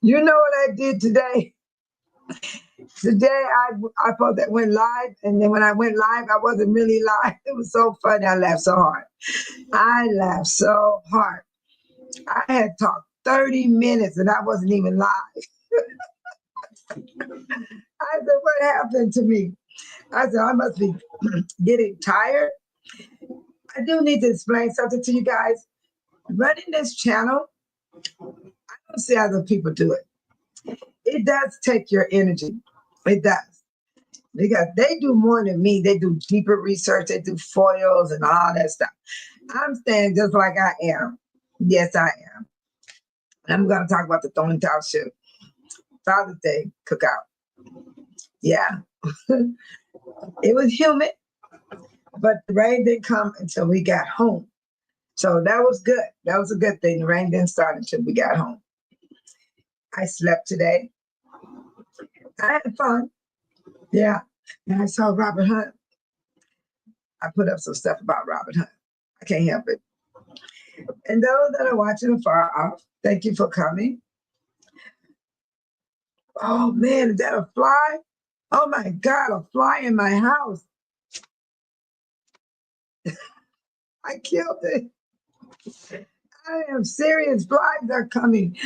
You know what I did today? Today I thought that went live, and then when I went live, I wasn't really live. It was so funny. I laughed so hard. I laughed so hard. I had talked 30 minutes and I wasn't even live. I said, what happened to me? I said, I must be getting tired. I do need to explain something to you guys. Running this channel, I don't see other people do it. It does take your energy. It does. Because they do more than me. They do deeper research. They do foils and all that stuff. I'm staying just like I am. Yes, I am. I'm going to talk about the Throwing Towel show. Father's Day cookout. Yeah. It was humid, but the rain didn't come until we got home. So that was good. That was a good thing. The rain didn't start until we got home. I slept today. I had fun. Yeah. And I saw Robert Hunt. I put up some stuff about Robert Hunt. I can't help it. And those that are watching afar off, thank you for coming. Oh man, is that a fly? Oh my God, a fly in my house. I killed it. I am serious. Flies are coming.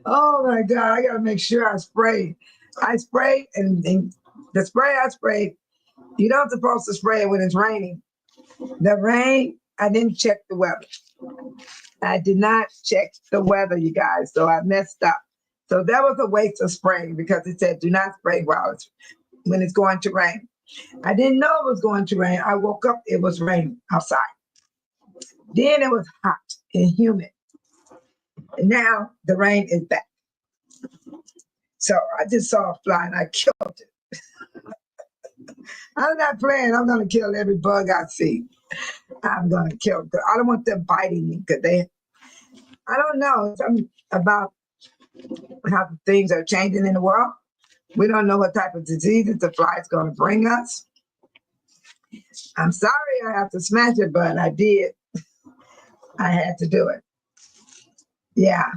Oh my God, I gotta make sure I spray. I spray and the spray I sprayed, you don't supposed to spray it when it's raining. The rain, I didn't check the weather. I did not check the weather, you guys, so I messed up. So that was a waste of spraying because it said do not spray when it's going to rain. I didn't know it was going to rain. I woke up, it was raining outside. Then it was hot and humid. And now the rain is back. So I just saw a fly and I killed it. I'm not playing. I'm going to kill every bug I see. I'm going to kill them. I don't want them biting me because I don't know. Something about how things are changing in the world. We don't know what type of diseases the fly is going to bring us. I'm sorry I have to smash it, but I did. I had to do it. Yeah.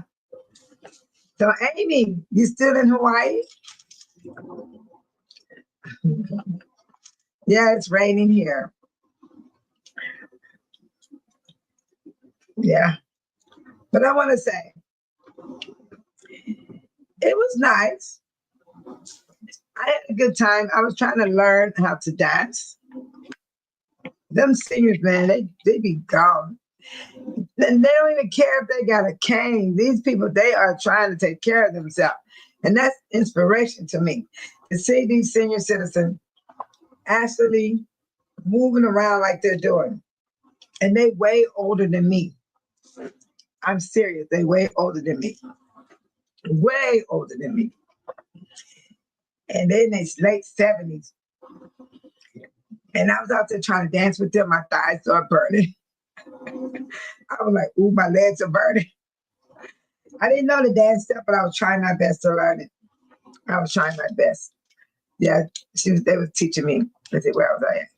So, Amy, you still in Hawaii? Yeah, it's raining here. Yeah. But I want to say, it was nice. I had a good time. I was trying to learn how to dance. Them singers, man, they be gone. And they don't even care if they got a cane. These people, they are trying to take care of themselves. And that's inspiration to me. To see these senior citizens actually moving around like they're doing. And they way older than me. I'm serious. They way older than me. Way older than me. And they're in their late 70s. And I was out there trying to dance with them. My thighs started burning. I was like, ooh, my legs are burning. I didn't know the dance step, but I was trying my best to learn it. I was trying my best. Yeah, they was teaching me. I said, where was I at?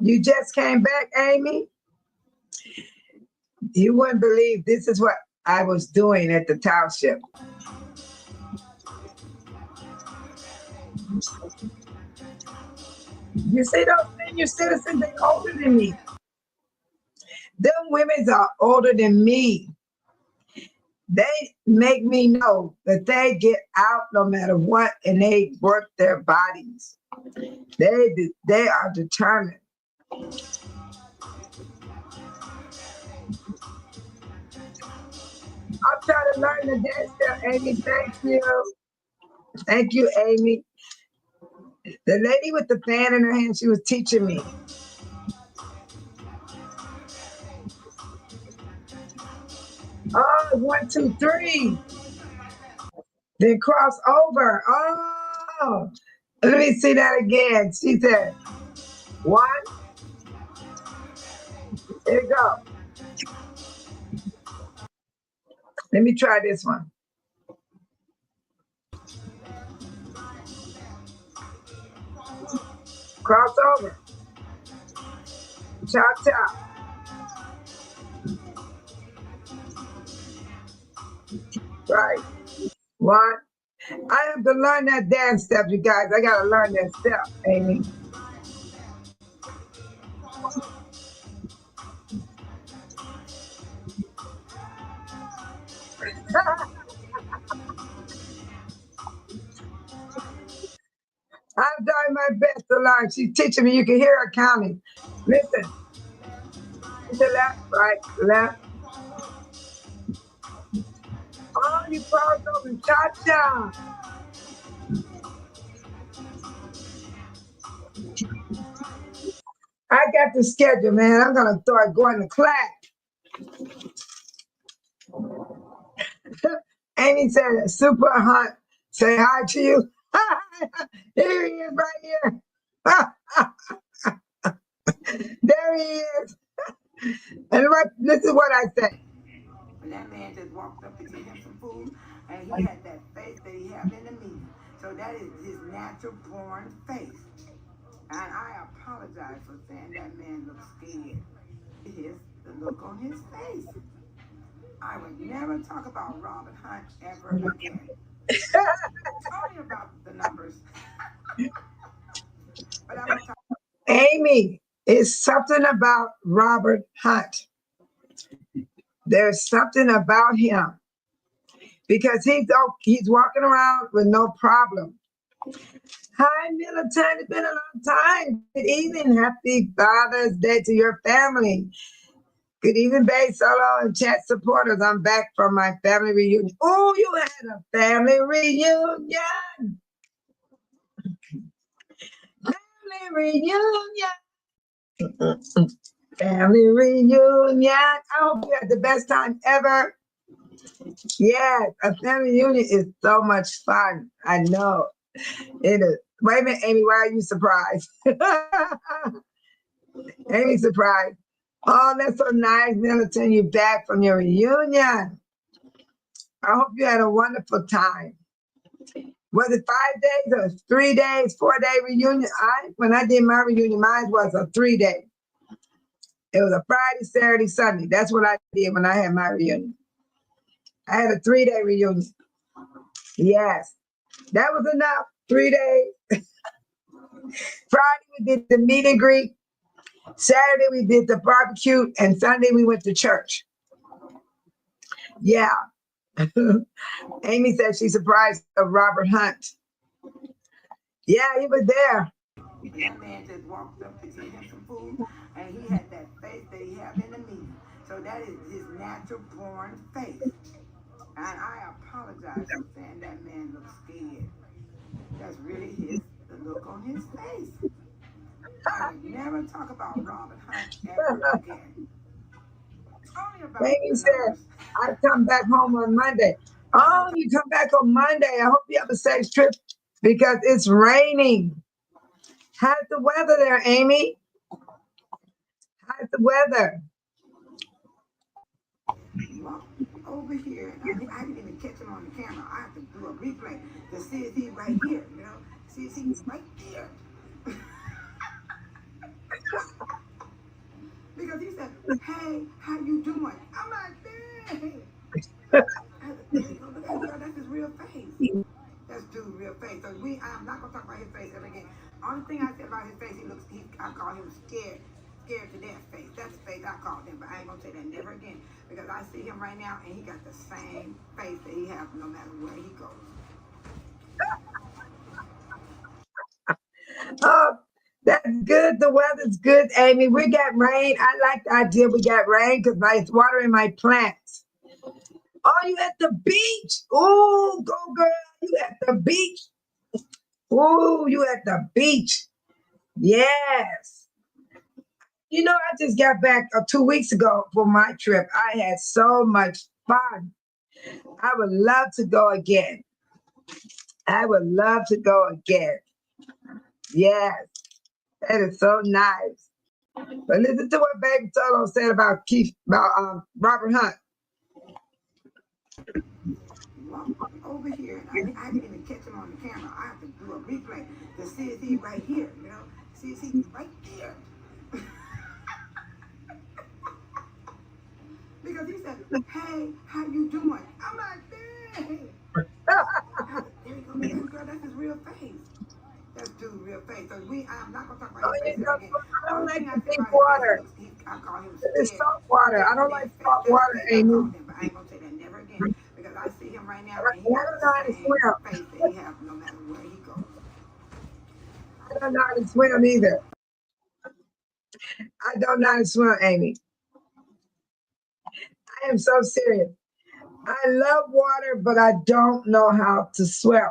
You just came back, Amy? You wouldn't believe this is what I was doing at the township. You see those senior citizens, they older than me. Them women are older than me. They make me know that they get out no matter what and they work their bodies. They are determined. I'm trying to learn the dance step, Amy. Thank you. Thank you, Amy. The lady with the fan in her hand, she was teaching me. Oh, 1, 2, 3. Then cross over. Oh, Let me see that again. She said, one, there you go. Let me try this one. Cross over. Chop, chop. Right. One. I have to learn that dance step, you guys. I got to learn that step, Amy. I'm doing my best to learn. She's teaching me. You can hear her counting. Listen. To the left, right, left. Oh, you cross over. Cha-cha. I got the schedule, man. I'm going to start going to class. Amy said, Super Hunt, say hi to you. Here he is right here. There he is. And this is what I say. And that man just walked up to get him some food, and he had that face that he had in the meeting. So that is his natural born face. And I apologize for saying that man looks scared. Here's the look on his face. I would never talk about Robert Hunt ever again. Only about the numbers. But I would talk. Amy, it's something about Robert Hunt. There's something about him because he's walking around with no problem. Hi, Militant. It's been a long time. Good evening. Happy Father's Day to your family. Good evening, Bay Solo and chat supporters. I'm back from my family reunion. Oh, you had a family reunion. Family reunion. Family reunion. I hope you had the best time ever. Yes, a family reunion is so much fun. I know. It is. Wait a minute, Amy, why are you surprised? Amy surprised. Oh, that's so nice, Militant. You back from your reunion. I hope you had a wonderful time. Was it 5 days or 3 days, 4-day reunion? When I did my reunion, mine was a 3-day. It was a Friday, Saturday, Sunday. That's what I did when I had my reunion. I had a 3-day reunion. Yes, that was enough. 3 days. Friday, we did the meet and greet. Saturday, we did the barbecue. And Sunday, we went to church. Yeah. Amy said she's surprised of Robert Hunt. Yeah, he was there. That man just walked up to get him some food, and he had that face that he had in the meeting. So that is his natural born face. And I apologize for saying that man looks scared. That's really the look on his face. I would never talk about Robert Hunt ever again. Only about Amy the said, numbers. I come back home on Monday. Oh, you come back on Monday. I hope you have a safe trip because it's raining. How's the weather there, Amy? How's the weather? Walk over here. I didn't even catch him on the camera. I have to do a replay to see if he's right here, you know? See if he's right there. Because he said, hey, how you doing? I'm like, dang. There you go. Look at him. That's his real face. That's dude's real face. So I'm not gonna talk about his face ever again. Only thing I said about his face, I call him scared to death face. That's the face I called him, but I ain't gonna say that never again. Because I see him right now and he got the same face that he has no matter where he goes. Oh, that's good. The weather's good, Amy. We got rain. I like the idea we got rain because it's watering my plants. Oh, you at the beach? Oh, go girl. You at the beach? Oh, you at the beach? Yes. You know, I just got back 2 weeks ago for my trip. I had so much fun. I would love to go again. I would love to go again. Yes, that is so nice. But listen to what Baby Solo said about Robert Hunt. Walk over here, and I didn't even catch him on the camera. I have to do a replay to see if he right here, you know? See if he right there. Because he said, hey, how you doing? I'm like, dang. There you go, look at him, girl, that's his real face. That's dude's real face. So I'm not gonna talk about Oh, his face you ever know, again. I don't Only like thing I the say deep about his face, water. I call him It's scared, salt water. I scared to don't like death. salt That's water, face I Amy. call him, but I ain't gonna say that never again. Because I see him right now and he And I got don't the know how to same swim. face that he has no matter where he goes. I don't know how to swim either. I don't know how to swim, Amy. I am so serious. I love water, but I don't know how to swim.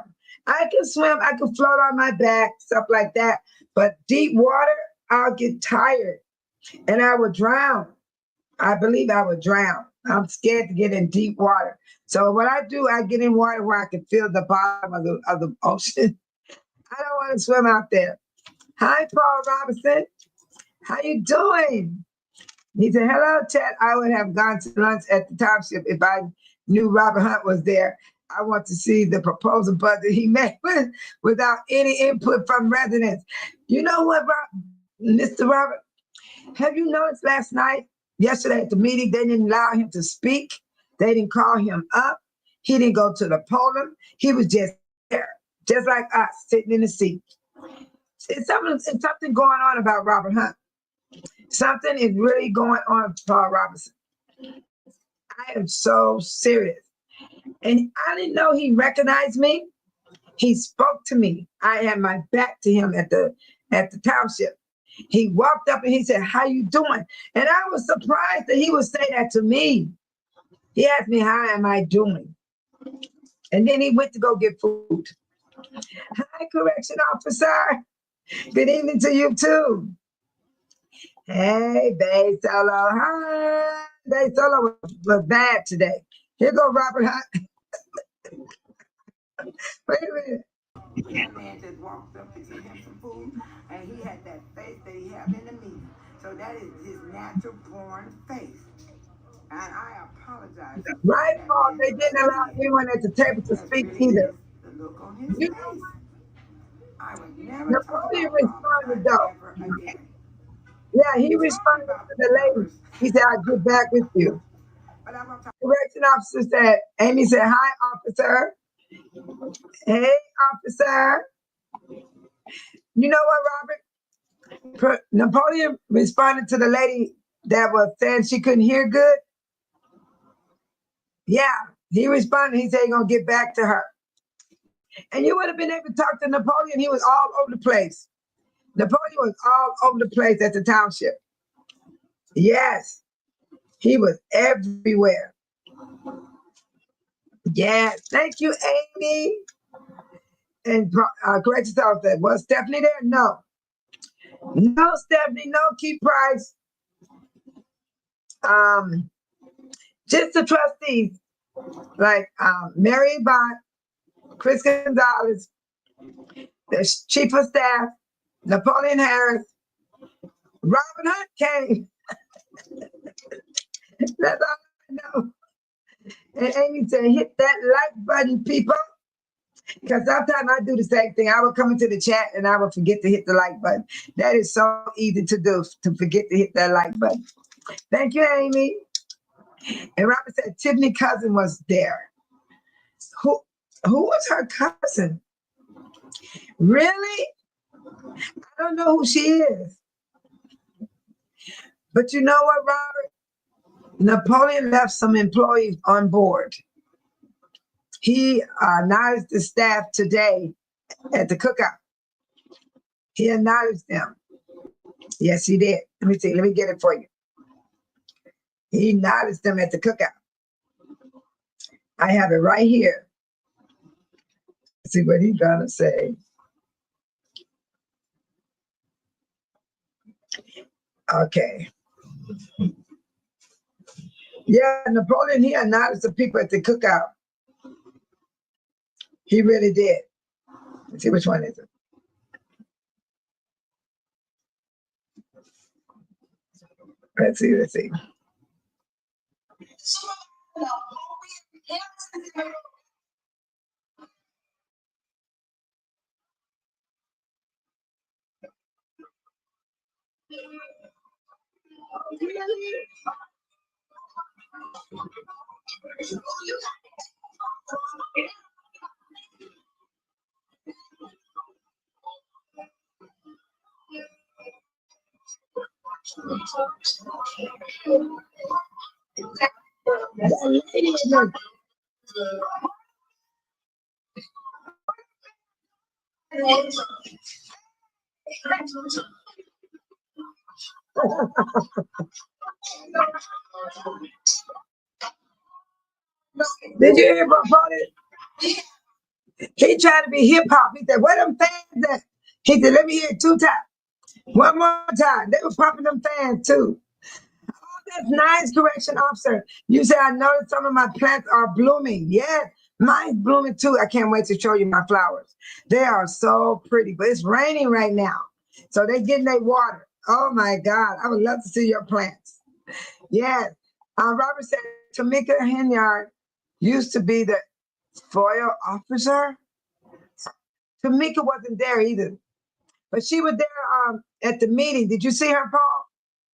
I can swim, I can float on my back, stuff like that. But deep water, I'll get tired and I would drown. I believe I would drown. I'm scared to get in deep water. So what I do, I get in water where I can feel the bottom of the ocean. I don't want to swim out there. Hi, Paul Robinson. How you doing? He said, hello, Chet. I would have gone to lunch at the township if I knew Robert Hunt was there. I want to see the proposal budget he made without any input from residents. You know what, Mr. Robert? Have you noticed yesterday at the meeting, they didn't allow him to speak. They didn't call him up. He didn't go to the podium. He was just there, just like us, sitting in the seat. It's something going on about Robert Hunt. Something is really going on with Paul Robinson. I am so serious. And I didn't know he recognized me. He spoke to me. I had my back to him at the township. He walked up and he said, how you doing? And I was surprised that he would say that to me. He asked me, how am I doing? And then he went to go get food. Hi, correction officer. Good evening to you too. Hey, Bay Solo. Hi. Bay Solo was bad today. Here go Robert Hunt. Wait a minute. That man just walked up to get him some food, and he had that face that he had in the meeting. So that is his natural born face. And I apologize for Right, that Paul. man They didn't allow again. anyone at the table to That's speak really either. just the look on his You know, face. I would never talk Napoleon about Robert responded Hunt though. ever again. Yeah, he Sorry responded about to the the lady. numbers. He said, I'll get back with you. But I'm gonna talk. Correction officer said, Amy said, hi, officer. Hey, officer. You know what, Robert? Napoleon responded to the lady that was saying she couldn't hear good. Yeah, he responded. He said he's going to get back to her. And you would have been able to talk to Napoleon. He was all over the place. Napoleon was all over the place at the township. Yes, he was everywhere. Yes, thank you, Amy. And correction officer said, was Stephanie there? No. No, Stephanie, no Key Price. Just the trustees, like Mary Bond, Chris Gonzalez, the chief of staff, Napoleon Harris, Robert Hunt came. That's all I know. And Amy said, hit that like button, people. Because sometimes I do the same thing. I would come into the chat and I would forget to hit the like button. That is so easy to do, to forget to hit that like button. Thank you, Amy. And Robert said Tiffany cousin was there. Who was her cousin? Really? I don't know who she is. But you know what, Robert? Napoleon left some employees on board. He acknowledged the staff today at the cookout. He acknowledged them. Yes, he did. Let me see. Let me get it for you. He acknowledged them at the cookout. I have it right here. Let's see what he's gonna say. Okay. Yeah, Napoleon, he acknowledged the people at the cookout. He really did. Let's see which one is it. Let's see, let's see. That lady in the- Did you hear about it? He tried to be hip hop. He said, "Where them fans at?" He said, "Let me hear it 2 times. One more time." They were popping them fans too. Oh, that's nice, correction officer. You said, "I noticed some of my plants are blooming." Yes, mine's blooming too. I can't wait to show you my flowers. They are so pretty, but it's raining right now. So they're getting their water. Oh my God. I would love to see your plants. Yes. Robert said Tamika Henyard used to be the FOIA officer. Tamika wasn't there either, but she was there at the meeting. Did you see her, Paul?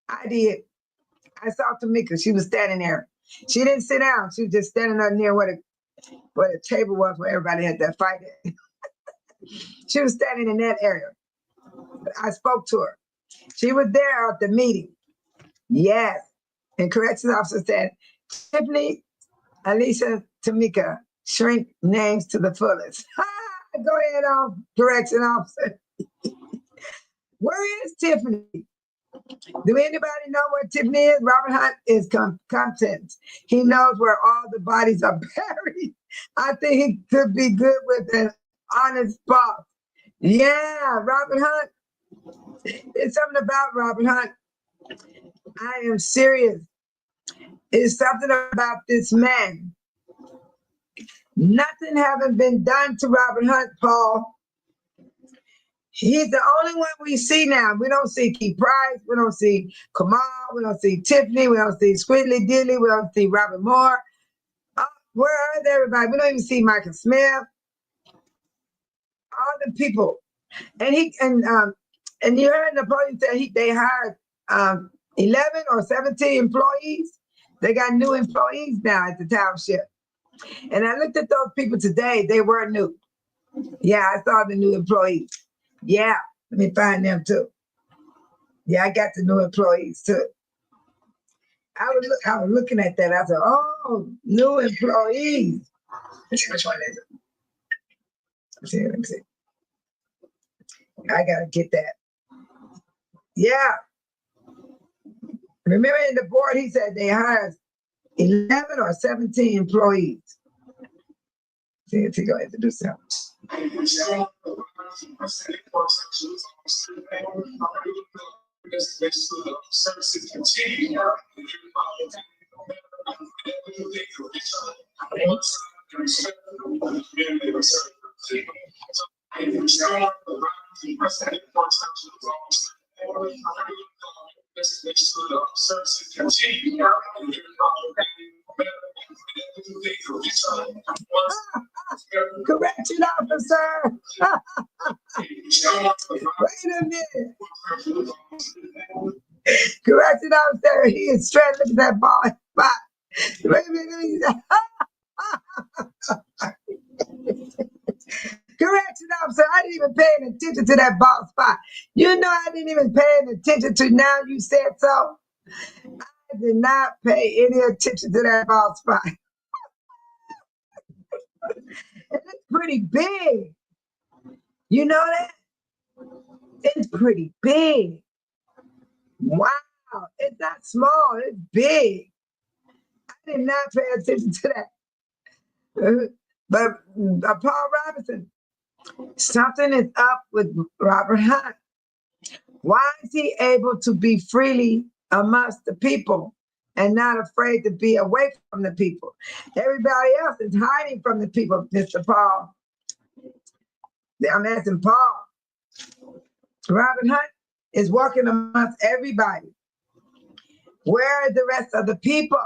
I did. I saw Tamika. She was standing there. She didn't sit down. She was just standing up near where the table was where everybody had that fight at. She was standing in that area. I spoke to her. She was there at the meeting. Yes. And corrections officer said, Tiffany, Alicia, Tamika, shrink names to the fullest. Go ahead on, correction officer. Where is Tiffany? Do anybody know where Tiffany is? Robert Hunt is content. He knows where all the bodies are buried. I think he could be good with an honest boss. Yeah, Robert Hunt. It's something about Robert Hunt. I am serious. It's something about this man. Nothing haven't been done to Robert Hunt, Paul. He's the only one we see now. We don't see Keith Price. We don't see Kamal. We don't see Tiffany. We don't see Squidly Dilly. We don't see Robert Moore. Where is everybody? We don't even see Michael Smith. All the people. And you heard Napoleon say they hired 11 or 17 employees. They got new employees now at the township. And I looked at those people today. They were new. Yeah, I saw the new employees. Yeah, let me find them too. Yeah, I got the new employees too. I was looking at that. I said, "Oh, new employees." Which one is it? Let me see. I gotta get that. Yeah. Remember in the board, he said they hired 11 or 17 employees. See if he gonna introduce them. Correction officer. Wait a minute. Correction officer, he is straight looking at that ball spot. Wait a minute. Correction officer, I didn't even pay attention to that ball spot. You know I didn't even pay attention to now you said so. I did not pay any attention to that ball spot. It's pretty big. You know that? It's pretty big. Wow. It's not small, it's big. I did not pay attention to that. But Paul Robinson, something is up with Robert Hunt. Why is he able to be freely amongst the people and not afraid to be away from the people? Everybody else is hiding from the people, Mr. Paul. I'm asking Paul. Robert Hunt is walking amongst everybody. Where are the rest of the people?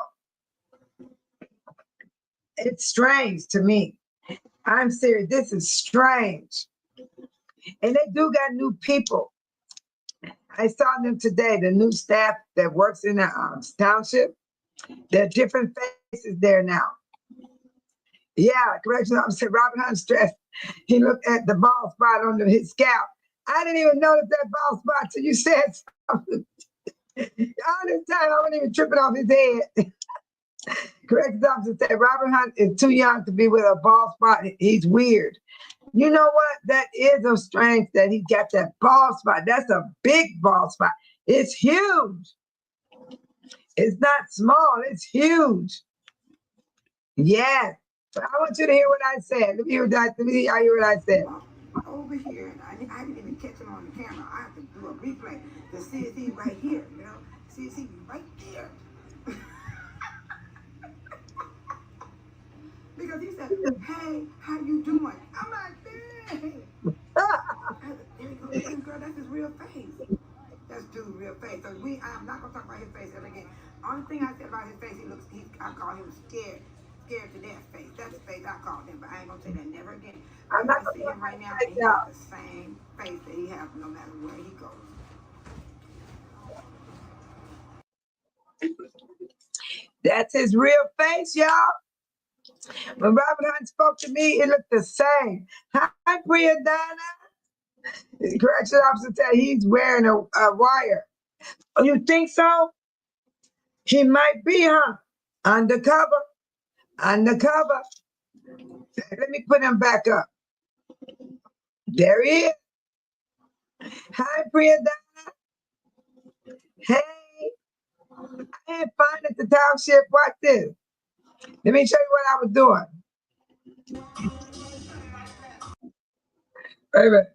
It's strange to me. I'm serious. This is strange. And they do got new people. I saw them today, the new staff that works in the township. There are different faces there now. Yeah, correction officer Robert Hunt stressed. He looked at the bald spot on his scalp. I didn't even notice that bald spot till you said something. All this time, I wasn't even tripping off his head. Corrections officer said Robert Hunt is too young to be with a bald spot. He's weird. You know what? That is a strange that he got that bald spot. That's a big bald spot. It's huge. It's not small. It's huge. Yes. But I want you to hear what I said. Let me hear what I said. Over here, and I didn't even catch him on the camera. I have to do a replay to see if he's right here, you know? See if he's right there. Because he said, hey, how you doing? I'm like, dang. There you go, girl, that's his real face. That's dude's real face. So I'm not gonna talk about his face ever again. Only thing I said about his face, I call him scared to death face. That's the face I called him, but I ain't gonna say that never again. I'm not gonna see him right now, and he has the same face that he has no matter where he goes. That's his real face, y'all. When Robert Hunt spoke to me, it looked the same. Hi, Brianna. The correction officer said he's wearing a wire. Oh, you think so? He might be, huh? Undercover. Undercover. Let me put him back up. There he is. Hi, Brianna. Hey. I had fun at the township. Watch this. Let me show you what I was doing. Wait a minute.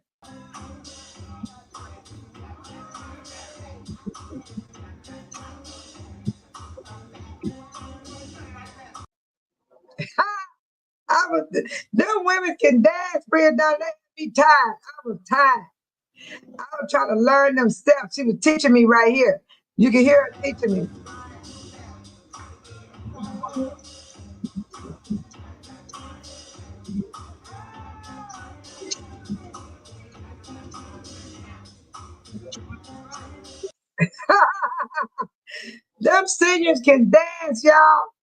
I was, them women can dance, Brianna. They be tired. I was tired. I was trying to learn them steps. She was teaching me right here. You can hear her teaching me. Them seniors can dance, y'all.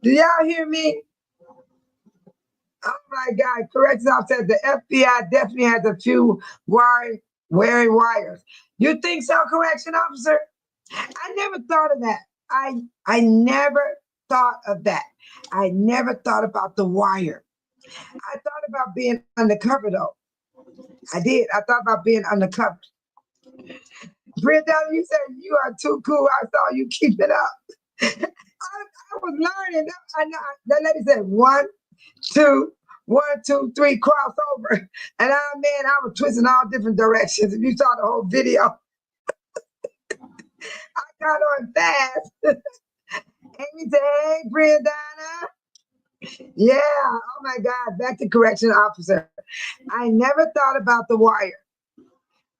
Do y'all hear me? Oh my God. Corrections officer said the FBI definitely has a few wearing wires. You think so, correction officer? I never thought of that. I never thought of that. I never thought about the wire. I thought about being undercover though. I did. I thought about being undercover. Brianna, you said you are too cool. I saw you keep it up. I was learning. I know that lady said 1, 2, 1, 2, 3, cross over. And man, I was twisting all different directions. If you saw the whole video, I got on fast. Amy said, hey, Brianna. Yeah, oh my God, back to correction officer. I never thought about the wire,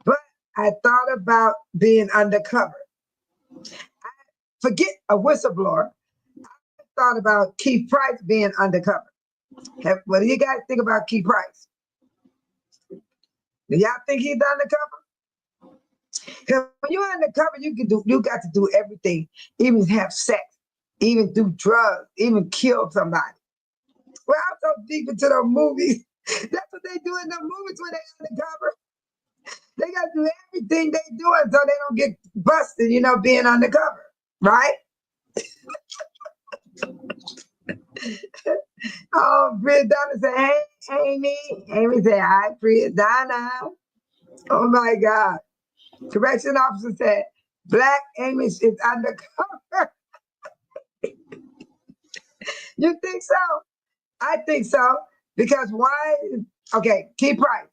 but I thought about being undercover. Forget a whistleblower. I thought about Keith Price being undercover. What do you guys think about Keith Price? Do y'all think he's undercover? Because when you're undercover, you got to do everything, even have sex, even do drugs, even kill somebody. Well, I'm so deep into those movies. That's what they do in the movies when they're undercover. They got to do everything they doing so they don't get busted, being undercover, right? Oh, Brianna said, hey, Amy. Amy said, hi, Brianna. Oh, my God. Correction officer said, Black Amy is undercover. You think so? I think so. Because why? Okay, Keith Price.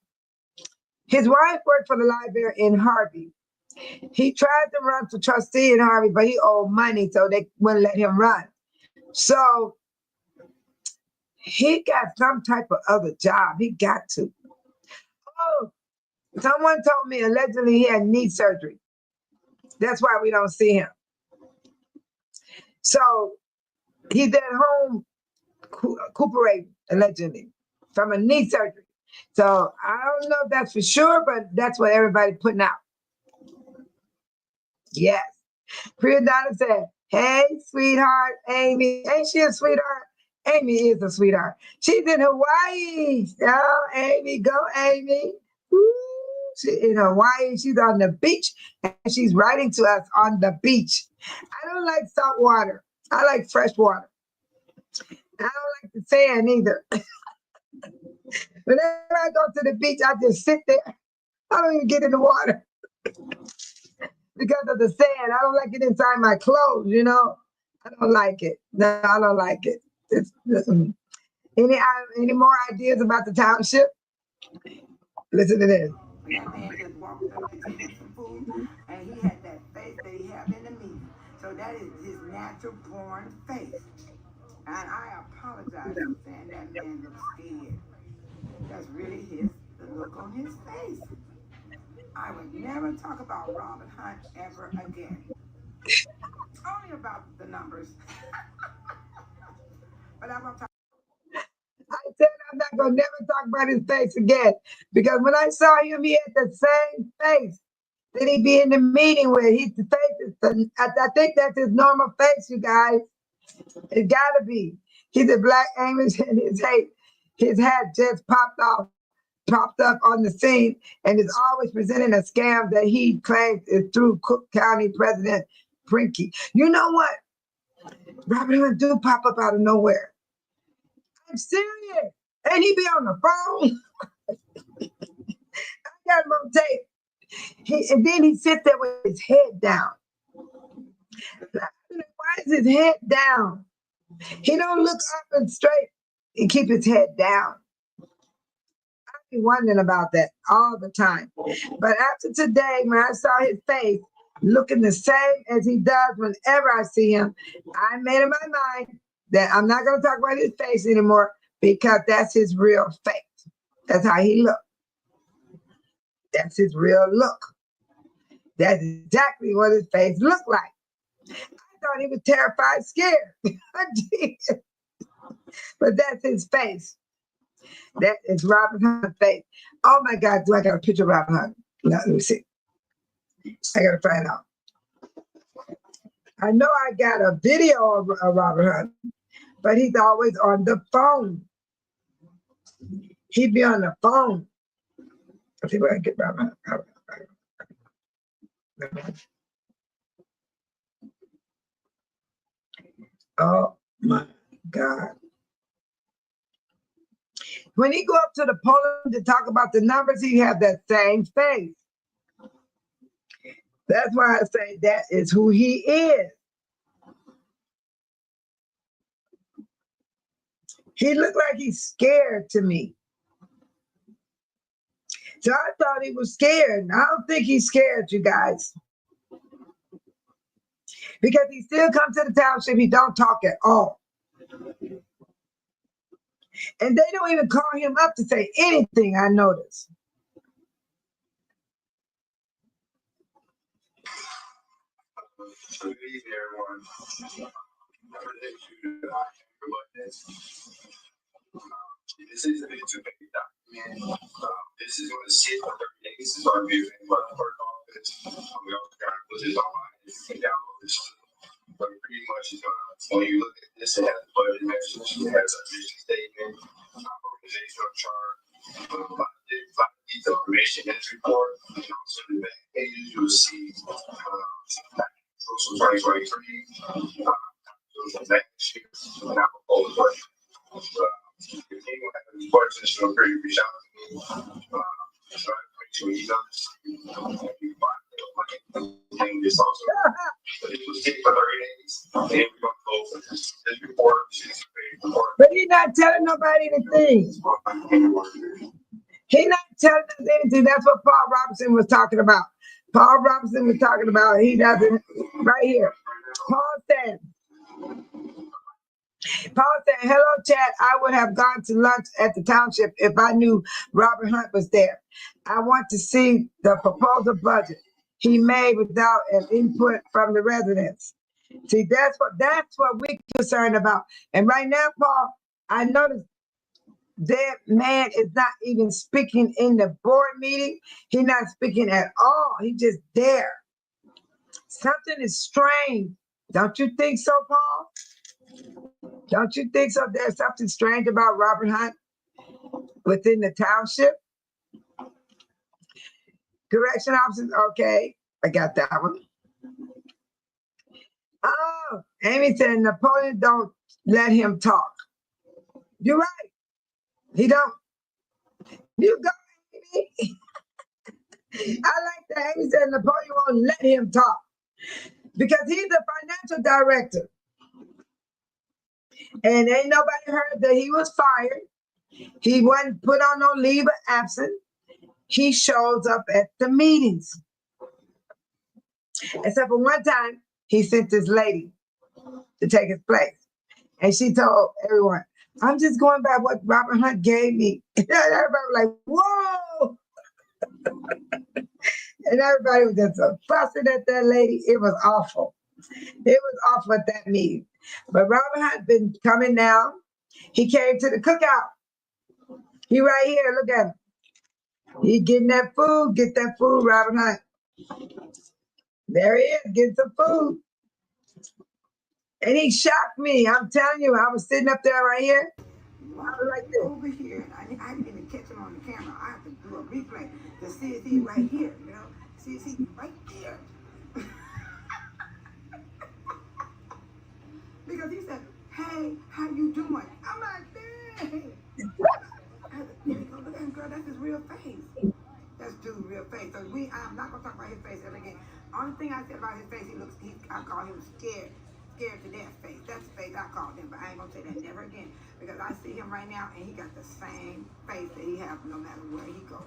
His wife worked for the library in Harvey. He tried to run for trustee in Harvey, but he owed money, so they wouldn't let him run. So he got some type of other job. He got to. Oh, Someone told me allegedly he had knee surgery. That's why we don't see him. So he's at home recuperating allegedly from a knee surgery. So I don't know if that's for sure, but that's what everybody's putting out. Yes. Priya Donna said, hey, sweetheart, Amy. Ain't she a sweetheart? Amy is a sweetheart. She's in Hawaii. Oh, Amy, go, Amy. Woo. She's in Hawaii. She's on the beach, and she's writing to us on the beach. I don't like salt water. I like fresh water. I don't like the sand either. Whenever I go to the beach, I just sit there. I don't even get in the water because of the sand. I don't like it inside my clothes, you know. I don't like it. No, I don't like it. Any more ideas about the township? Listen to this. That man just walked up to him some food, and he had that face that he had in the meeting. So that is his natural born face. And I apologize for saying that man looks scared. That's really the look on his face. I would never talk about Robert Hunt ever again. Only about the numbers. But I won't talk. I said I'm not gonna never talk about his face again because when I saw him, he had the same face that he be in the meeting with. He's the face. I think that's his normal face, you guys. It gotta be. He's a black Amish, and his hat just popped up on the scene, and is always presenting a scam that he claims is through Cook County President Brinky. You know what? Robert Hunt do pop up out of nowhere. I'm serious. And he be on the phone. I got him on tape. And then he sits there with his head down. Why is his head down? He don't look up and straight. He keep his head down. I be wondering about that all the time. But after today, when I saw his face looking the same as he does whenever I see him, I made up my mind that I'm not going to talk about his face anymore because that's his real face. That's how he look. That's his real look. That's exactly what his face looked like. I thought he was terrified, scared. I did. But that's his face. That is Robert Hunt's face. Oh my God, do I got a picture of Robert Hunt? Let me see. I gotta find out. I know I got a video of Robert Hunt, but he's always on the phone. He'd be on the phone. Let's see what I can get Robert Hunt. Oh my God. When he go up to the podium to talk about the numbers, he have that same face. That's why I say that is who he is. He looked like he's scared to me. So I thought he was scared. I don't think he's scared, you guys. Because he still comes to the township, he don't talk at all. And they don't even call him up to say anything, I noticed. Good evening, everyone. This is a two-page document. This is going to sit for 30 days. This is our view and what the clerk office. We also got to put this online. You can download this. But pretty much, it's going to, when you look at this, it has a budget message. It has a mission statement, organizational chart, detailed information in this report. And also the back pages, you'll see social 2023, next year, and I propose budget. If anyone has any questions, feel free to reach out to me. So I make sure you know this also. But it was sit for 30 days. And we're going to go for this report. But he's not telling nobody anything. He's not telling us anything. That's what Paul Robinson was talking about. Paul Robinson was talking about he doesn't, right here. Paul said, Paul said, hello, chat. I would have gone to lunch at the township if I knew Robert Hunt was there. I want to see the proposal budget he made without an input from the residents. See, that's what we're concerned about. And right now, Paul, I noticed that man is not even speaking in the board meeting. He's not speaking at all. He's just there. Something is strange. Don't you think so, Paul? Don't you think so? There's something strange about Robert Hunt within the township? Correction officers, okay. I got that one. Oh, Amy said Napoleon don't let him talk. You're right. He don't. You go, Amy. I like that. Amy said Napoleon won't let him talk because he's the financial director. And ain't nobody heard that he was fired. He wasn't put on no leave of absence. He shows up at the meetings. Except for one time, he sent this lady to take his place. And she told everyone, I'm just going by what Robert Hunt gave me. And everybody was like, whoa. And everybody was just so fussing at that lady. It was awful. It was awful at that meeting. But Robert Hunt been coming now. He came to the cookout. He right here. Look at him. He getting that food. Get that food, Robert Hunt. There he is. Getting some food. And he shocked me. I'm telling you, I was sitting up there right here. I was like this. Over here, I didn't catch him on the camera. I have to do a replay to see if he right here, you know? See if he right there. Because he said, hey, how you doing? I'm like, dang. There you go, look at him, girl, that's his real face. That's dude's real face. So I'm not gonna talk about his face ever again. Only thing I said about his face, I call him scared to death face. That's the face I called him, but I ain't gonna say that never again. Because I see him right now and he got the same face that he has no matter where he goes.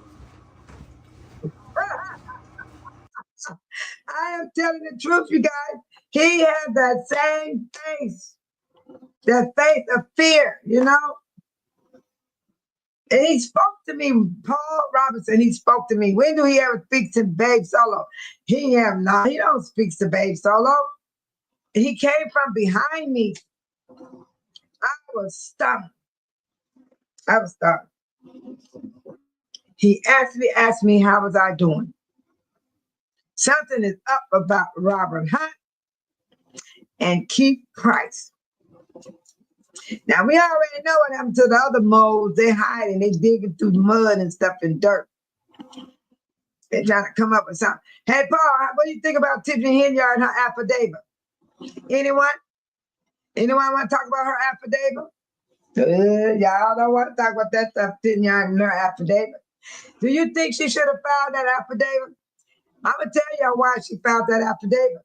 I am telling the truth, you guys. He has that same face. That face of fear, you know? And he spoke to me, Paul Robinson, he spoke to me. When do he ever speak to Babe Solo? He don't speak to Babe Solo. He came from behind me. I was stunned. He asked me how was I doing. Something is up about Robert Hunt and Keith Price. Now, we already know what happened to the other moles. They're hiding. They digging through mud and stuff and dirt. They're trying to come up with something. Hey, Paul, what do you think about Tiffany Henyard and her affidavit? Anyone? Anyone want to talk about her affidavit? Y'all don't want to talk about that stuff, Henyard and her affidavit. Do you think she should have filed that affidavit? I'm going to tell y'all why she filed that affidavit.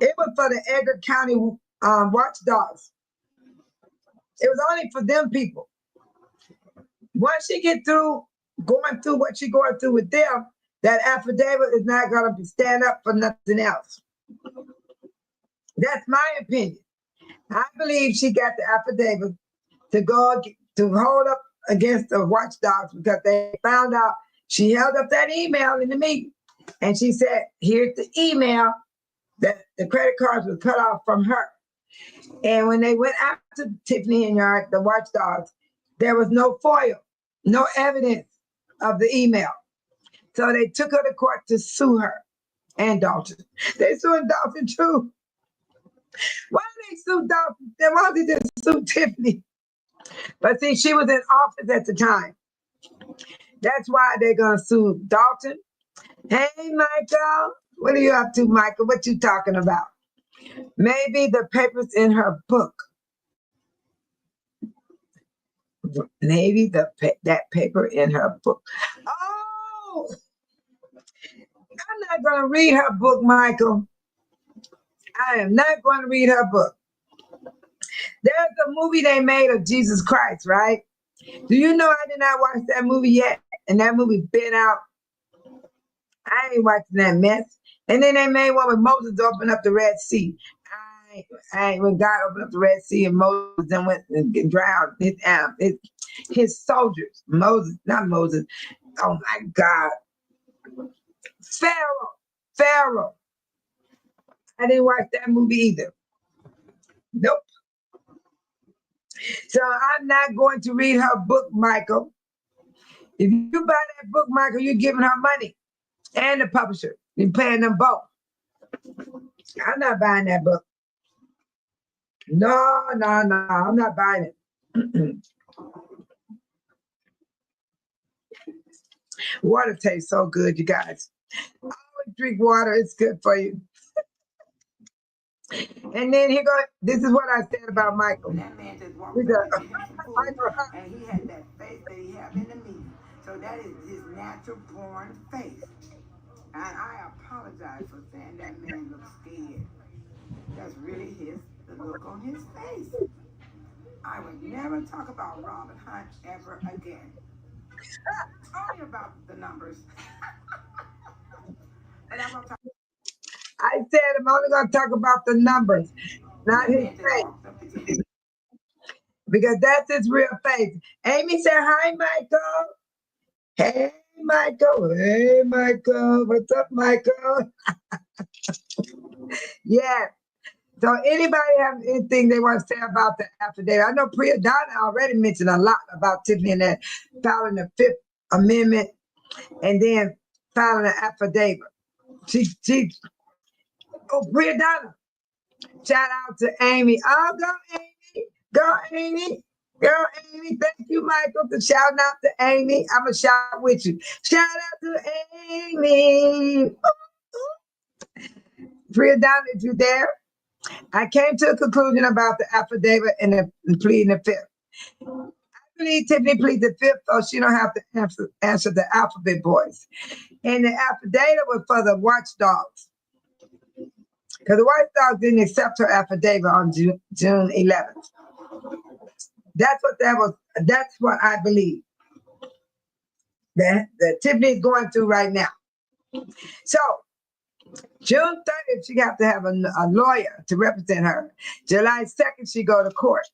It was for the Edgar County watchdogs. It was only for them people. Once she get through going through what she's going through with them, that affidavit is not going to stand up for nothing else. That's my opinion. I believe she got the affidavit to go to hold up against the watchdogs because they found out she held up that email in the meeting. And she said, here's the email that the credit cards were cut off from her. And when they went after Tiffany Henyard, the watchdogs, there was no FOIA, no evidence of the email. So they took her to court to sue her and Dalton. They sued Dalton too. Why did they sue Dalton? Then why did they sue Tiffany? But see, she was in office at the time. That's why they're going to sue Dalton. Hey, Michael. What are you up to, Michael? What you talking about? Maybe the papers in her book. Maybe that paper in her book. Oh, I'm not going to read her book, Michael. I am not going to read her book. There's a movie they made of Jesus Christ, right? Do you know I did not watch that movie yet? And that movie been out. I ain't watching that mess. And then they made one with Moses open up the Red Sea. when God opened up the Red Sea and Moses then went and drowned his soldiers. Not Moses. Oh my God. Pharaoh. I didn't watch that movie either. Nope. So I'm not going to read her book, Michael. If you buy that book, Michael, you're giving her money and the publisher. You're paying them both. I'm not buying that book. No, I'm not buying it. Water tastes so good, you guys. Always drink water, it's good for you. And then here go, this is what I said about Michael. That man just walked up to him some food, and he had that face that he had in the meeting. So that is his natural born face. And I apologize for saying that man looks scared. That's really the look on his face. I would never talk about Robin Hunt ever again. Only about the numbers. But I'm gonna talk. I said I'm only going to talk about the numbers, not his face. Because that's his real face. Amy said, hi, Michael. Hey, Michael. Hey, Michael. What's up, Michael? Yeah. So anybody have anything they want to say about the affidavit? I know Priya Donna already mentioned a lot about Tiffany and that filing the Fifth Amendment and then filing an affidavit. Priya Donna. Shout out to Amy. Oh, go Amy. Go Amy. Girl, Amy, thank you, Michael, for shouting out to Amy. I'm going to shout with you. Shout out to Amy. Priya Donna, if you're there, I came to a conclusion about the affidavit and pleading the fifth. I believe Tiffany pleaded the fifth, so she don't have to answer the alphabet boys. And the affidavit was for the watchdogs. Because the watchdogs didn't accept her affidavit on June 11th. That's what I believe. That Tiffany is going through right now. So June 30th, she got to have a lawyer to represent her. July 2nd, she go to court.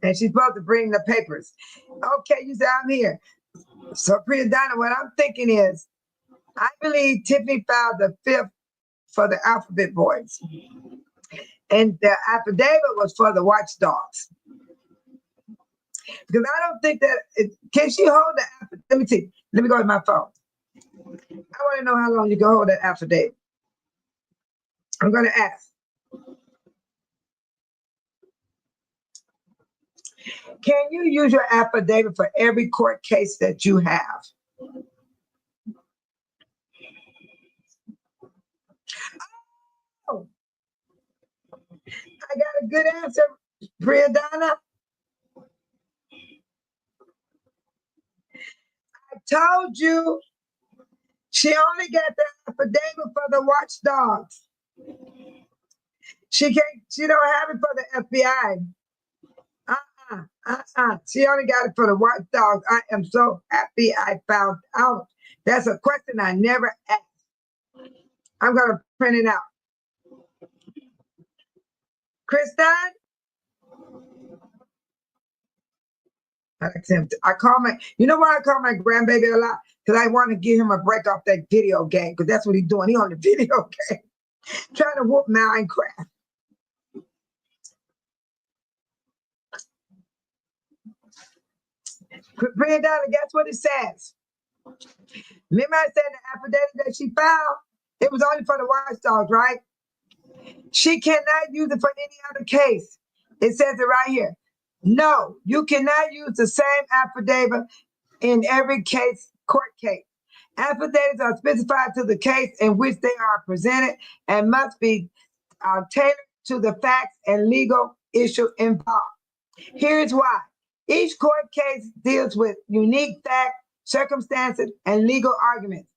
And she's supposed to bring the papers. Okay, you say I'm here. So Priya Donna, what I'm thinking is, I believe Tiffany filed the fifth for the alphabet boys. And the affidavit was for the watchdogs. Because I don't think that, can she hold the affidavit? Let me see. Let me go to my phone. I want to know how long you can hold that affidavit. I'm going to ask. Can you use your affidavit for every court case that you have? Oh, I got a good answer, Priya Donna. I told you she only got the affidavit for the watchdogs. She don't have it for the FBI. She only got it for the watchdogs. I am so happy I found out. That's a question I never asked. I'm gonna print it out. Kristen? You know why I call my grandbaby a lot? Because I want to give him a break off that video game, because that's what he's doing. He's on the video game, trying to whoop Minecraft. Priya Donna, guess what it says? Remember I said the affidavit that she filed, it was only for the watchdogs, right? She cannot use it for any other case. It says it right here. No, you cannot use the same affidavit in every court case. Affidavits are specified to the case in which they are presented and must be tailored to the facts and legal issue involved. Here's why. Each court case deals with unique facts, circumstances, and legal arguments.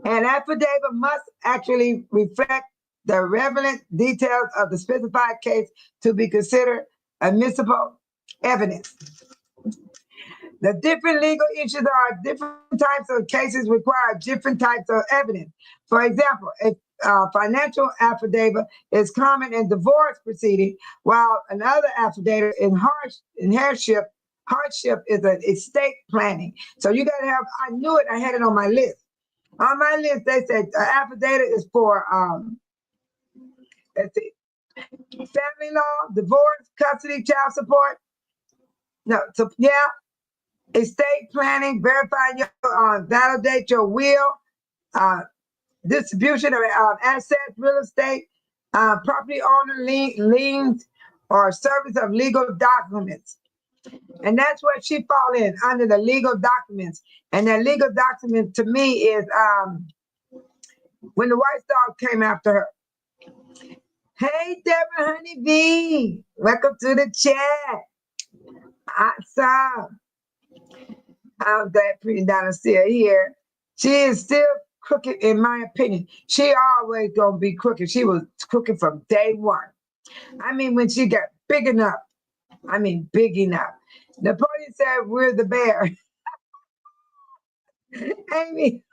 An affidavit must actually reflect the relevant details of the specified case to be considered admissible evidence. The different legal issues are different types of cases require different types of evidence. For example, financial affidavit is common in divorce proceeding, while another affidavit in hardship is an estate planning. So you got to have. I knew it. I had it on my list. On my list, they said affidavit is for let's see, family law, divorce, custody, child support. No, so yeah, estate planning, verify your validate your will, distribution of assets, real estate, property owner liens, or service of legal documents. And that's what she fall in under the legal documents. And that legal document to me is when the White Dog came after her. Hey, Deborah Honeybee, welcome to the chat. Awesome. I'm glad Pretty Donna's still here. She is still crooked, in my opinion. She always gonna be crooked. She was crooked from day one. I mean, when she got big enough, big enough. Napoleon said, "We're the bear." Amy.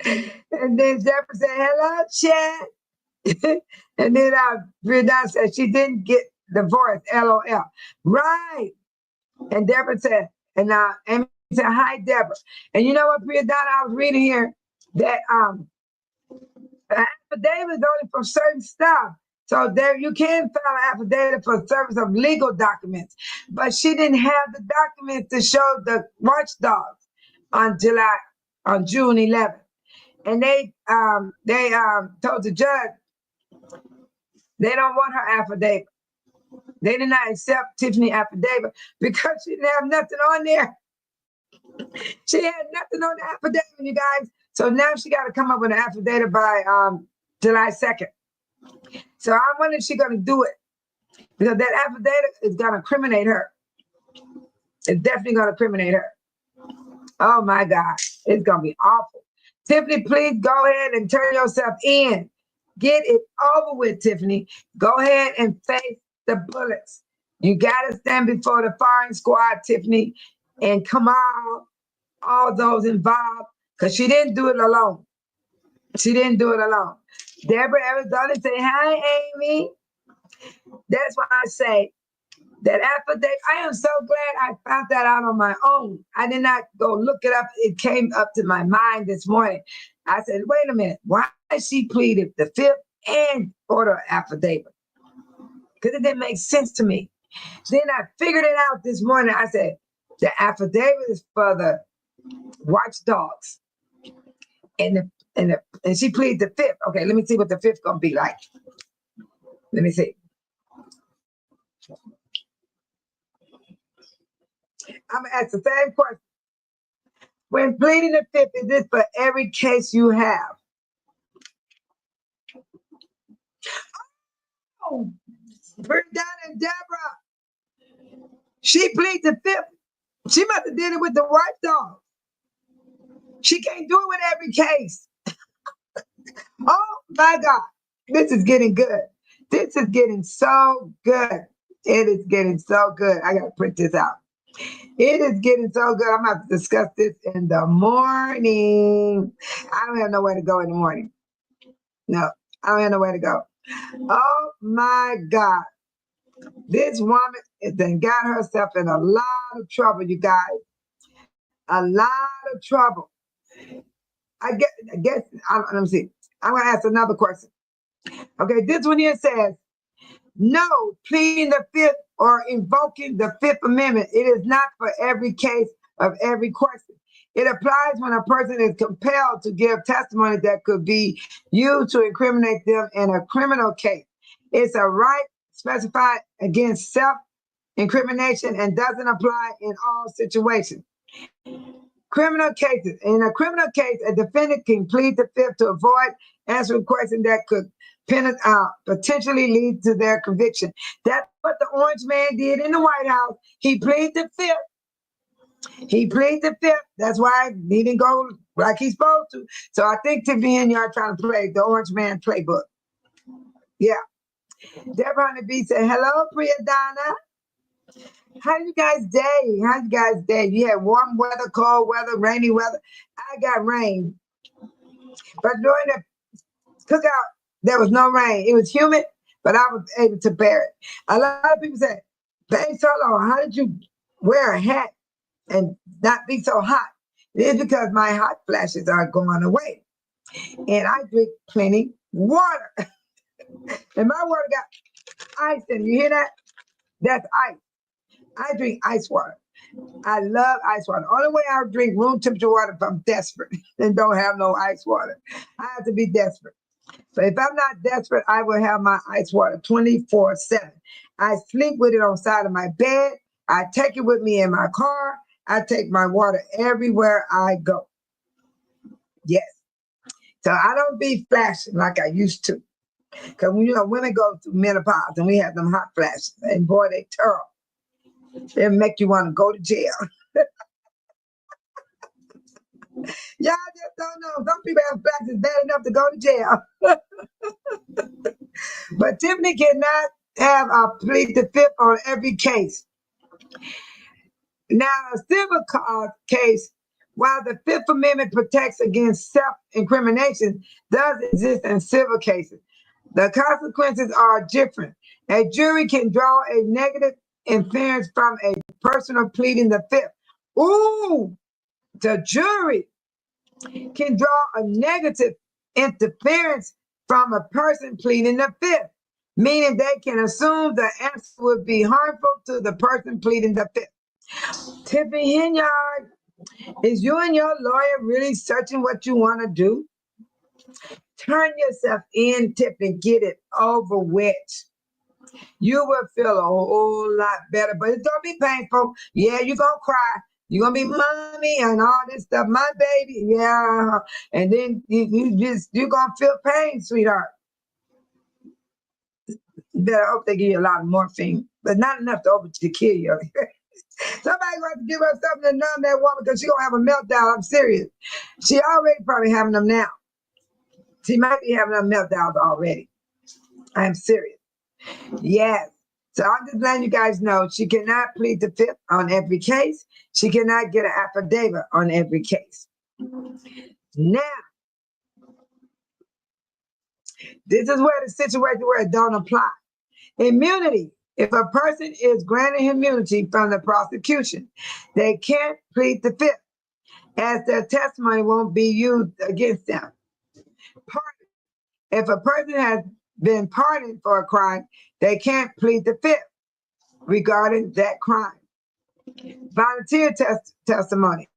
And then Deborah said, "Hello, chat." And then Brianna said she didn't get divorced, LOL. Right. And Deborah said, and Amy said, "Hi, Deborah." And you know what, Brianna, I was reading here that affidavit is only for certain stuff. So there you can file an affidavit for service of legal documents. But she didn't have the documents to show the watchdogs on June 11th. And they told the judge they don't want her affidavit. They did not accept Tiffany affidavit because she didn't have nothing on there. She had nothing on the affidavit, you guys. So now she got to come up with an affidavit by July 2nd. So I wonder if she's going to do it because that affidavit is going to incriminate her. It's definitely going to incriminate her. Oh my God, it's going to be awful. Tiffany, please go ahead and turn yourself in. Get it over with, Tiffany. Go ahead and face the bullets. You got to stand before the firing squad, Tiffany, and come on, all those involved, because she didn't do it alone. She didn't do it alone. Deborah Arizona say, "Hi, Amy." That's why I say that affidavit. I am so glad I found that out on my own. I did not go look it up. It came up to my mind this morning. I said, wait a minute. Why she pleaded the fifth and order affidavit? Because it didn't make sense to me. Then I figured it out this morning. I said, the affidavit is for the watchdogs. And she pleaded the fifth. Okay, let me see what the fifth gonna be like. Let me see. I'm gonna ask the same question. When pleading the fifth, is this for every case you have? Oh, Brianna and Deborah. She pleads the fifth. She must have did it with the watchdog. She can't do it with every case. Oh my God. This is getting good. This is getting so good. It is getting so good. I gotta print this out. It is getting so good. I'm about to discuss this in the morning. I don't have nowhere to go in the morning. No, I don't have nowhere to go. Oh my God. This woman then got herself in a lot of trouble, you guys. A lot of trouble. I guess, let me see. I'm going to ask another question. Okay, this one here says, no, pleading the fifth or invoking the Fifth Amendment. It is not for every case of every question. It applies when a person is compelled to give testimony that could be used to incriminate them in a criminal case. It's a right specified against self-incrimination and doesn't apply in all situations. Criminal cases. In a criminal case, a defendant can plead the fifth to avoid answering questions that could potentially lead to their conviction. That's what the Orange Man did in the White House. He pleaded the fifth. He pleaded the fifth. That's why he didn't go like he's supposed to. So I think Tiffany and y'all trying to play the Orange Man playbook. Yeah. Deborah on the beat said, hello, Priya Donna. How you guys day? How you guys day? You had warm weather, cold weather, rainy weather. I got rain. But during the cookout, there was no rain. It was humid, but I was able to bear it. A lot of people said, "Babe Solo, how did you wear a hat and not be so hot?" It's because my hot flashes are going away. And I drink plenty water. And my water got ice in it. You hear that? That's ice. I drink ice water. I love ice water. The only way I drink room temperature water if I'm desperate and don't have no ice water. I have to be desperate. So if I'm not desperate, I will have my ice water 24/7. I sleep with it on the side of my bed. I take it with me in my car. I take my water everywhere I go. Yes. So I don't be flashing like I used to. Because women go through menopause and we have them hot flashes. And boy, they terrible. They make you want to go to jail. Y'all just don't know. Some people have flashes bad enough to go to jail. But Tiffany cannot have a plead the fifth on every case. Now, a civil case, while the Fifth Amendment protects against self-incrimination, does exist in civil cases. The consequences are different. A jury can draw a negative inference from a person pleading the fifth. Ooh, the jury can draw a negative interference from a person pleading the fifth, meaning they can assume the answer would be harmful to the person pleading the fifth. Tiffany Henyard, is you and your lawyer really searching what you want to do? Turn yourself in, Tiffany, get it over with. You will feel a whole lot better, but it's gonna be painful. Yeah, you're gonna cry. You're gonna be mommy and all this stuff, my baby. Yeah. And then you're gonna feel pain, sweetheart. You better hope they give you a lot of morphine, but not enough to kill you. Somebody going to give her something to numb that woman because she's gonna have a meltdown. I'm serious. She already probably having them now. She might be having them meltdowns already. I'm serious. Yes. So I'm just letting you guys know she cannot plead the fifth on every case. She cannot get an affidavit on every case. Now, this is where the situation where it don't apply. Immunity. If a person is granted immunity from the prosecution, they can't plead the fifth, as their testimony won't be used against them. Pardon. If a person has been pardoned for a crime, they can't plead the fifth regarding that crime. Volunteer testimony.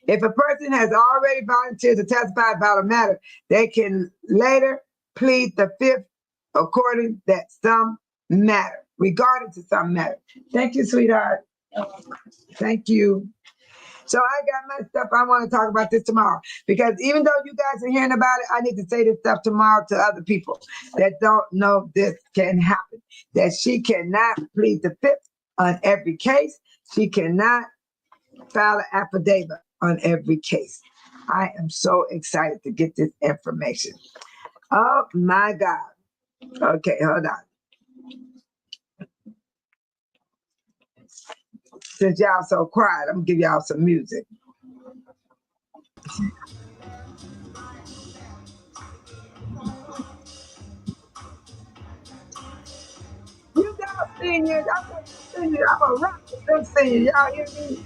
If a person has already volunteered to testify about a matter, they can later plead the fifth according that some matter, regarding to some matter. Thank you, sweetheart. Thank you. So I got my stuff. I want to talk about this tomorrow because even though you guys are hearing about it, I need to say this stuff tomorrow to other people that don't know this can happen. That she cannot plead the fifth on every case. She cannot file an affidavit on every case. I am so excited to get this information. Oh my God. Okay, hold on. Since y'all so quiet, I'm gonna give y'all some music. You guys seniors, I'm gonna rock with them seniors. Y'all hear me?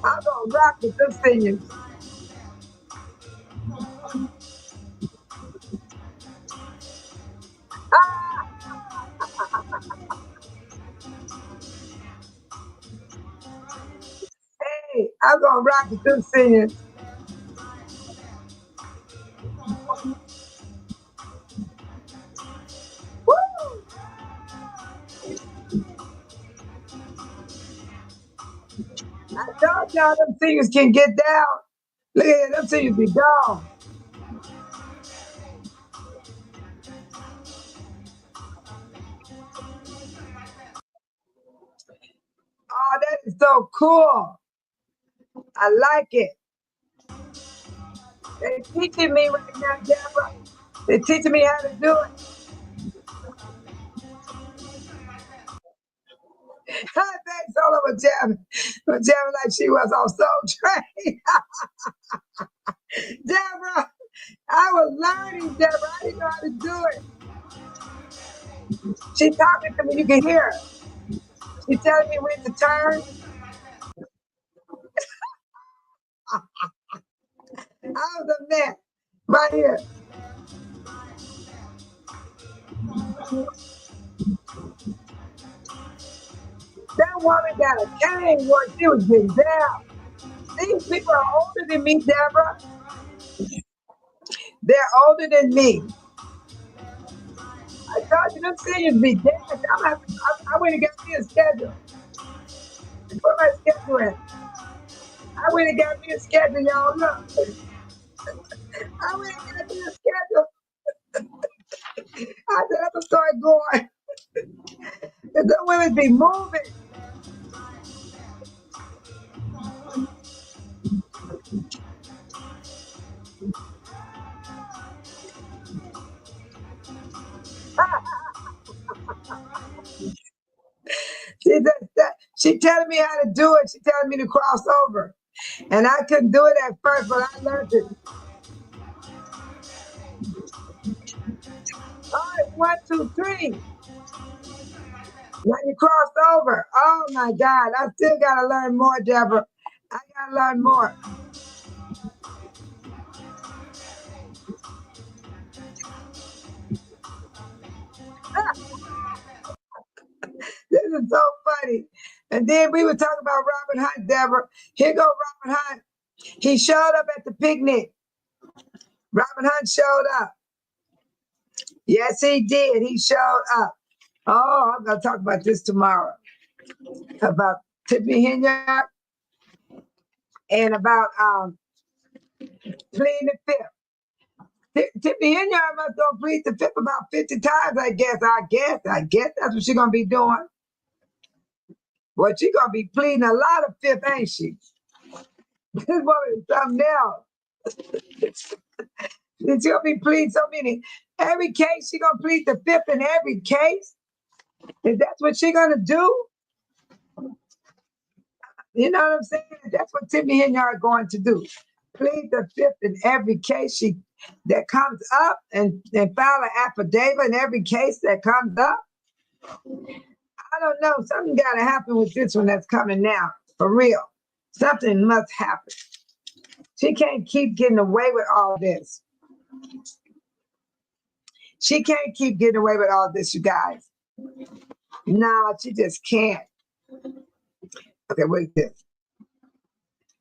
I'm gonna rock with them seniors. Hey, I'm gonna rock with them seniors. Woo! I told y'all them seniors can get down. Look at them seniors be gone. Oh, that is so cool. I like it. They're teaching me right now, Deborah. They're teaching me how to do it. Thanks all over jamming. Jamming like she was on Soul Train. learning, Deborah. I didn't know how to do it. She's talking to me. You can hear her. She's telling me when to turn. I was a mess. Right here. That woman got a cane where she was getting down. These people are older than me, Deborah. They're older than me. I told you them seniors be dead. I went and got me a schedule. Put my schedule in. I went and got me a schedule, y'all. Look. I went and got me a schedule. I said, I'm going to start going. Because the women be moving. She telling me how to do it. She telling me to cross over. And I couldn't do it at first, but I learned it. All right, 1, 2, 3. When you crossed over. Oh my God. I still gotta learn more, Deborah. I gotta learn more. This is so funny. And then we were talking about Robert Hunt, Deborah. Here go Robert Hunt. He showed up at the picnic. Robert Hunt showed up. Yes, he did. He showed up. Oh, I'm gonna talk about this tomorrow. About Tiffany Henyard and about pleading the fifth. Tiffany Henyard must go plead the fifth about 50 times, I guess. I guess that's what she's gonna be doing. Well, she's gonna be pleading a lot of fifth, ain't she? This woman is something else. She's gonna be pleading so many. Every case, she gonna plead the fifth in every case. If that's what she gonna do, you know what I'm saying? That's what Tiffany Henyard going to do. Plead the fifth in every case that comes up and file an affidavit in every case that comes up. I don't know. Something got to happen with this one that's coming now. For real. Something must happen. She can't keep getting away with all this. She can't keep getting away with all this, you guys. No, she just can't. Okay, what is this?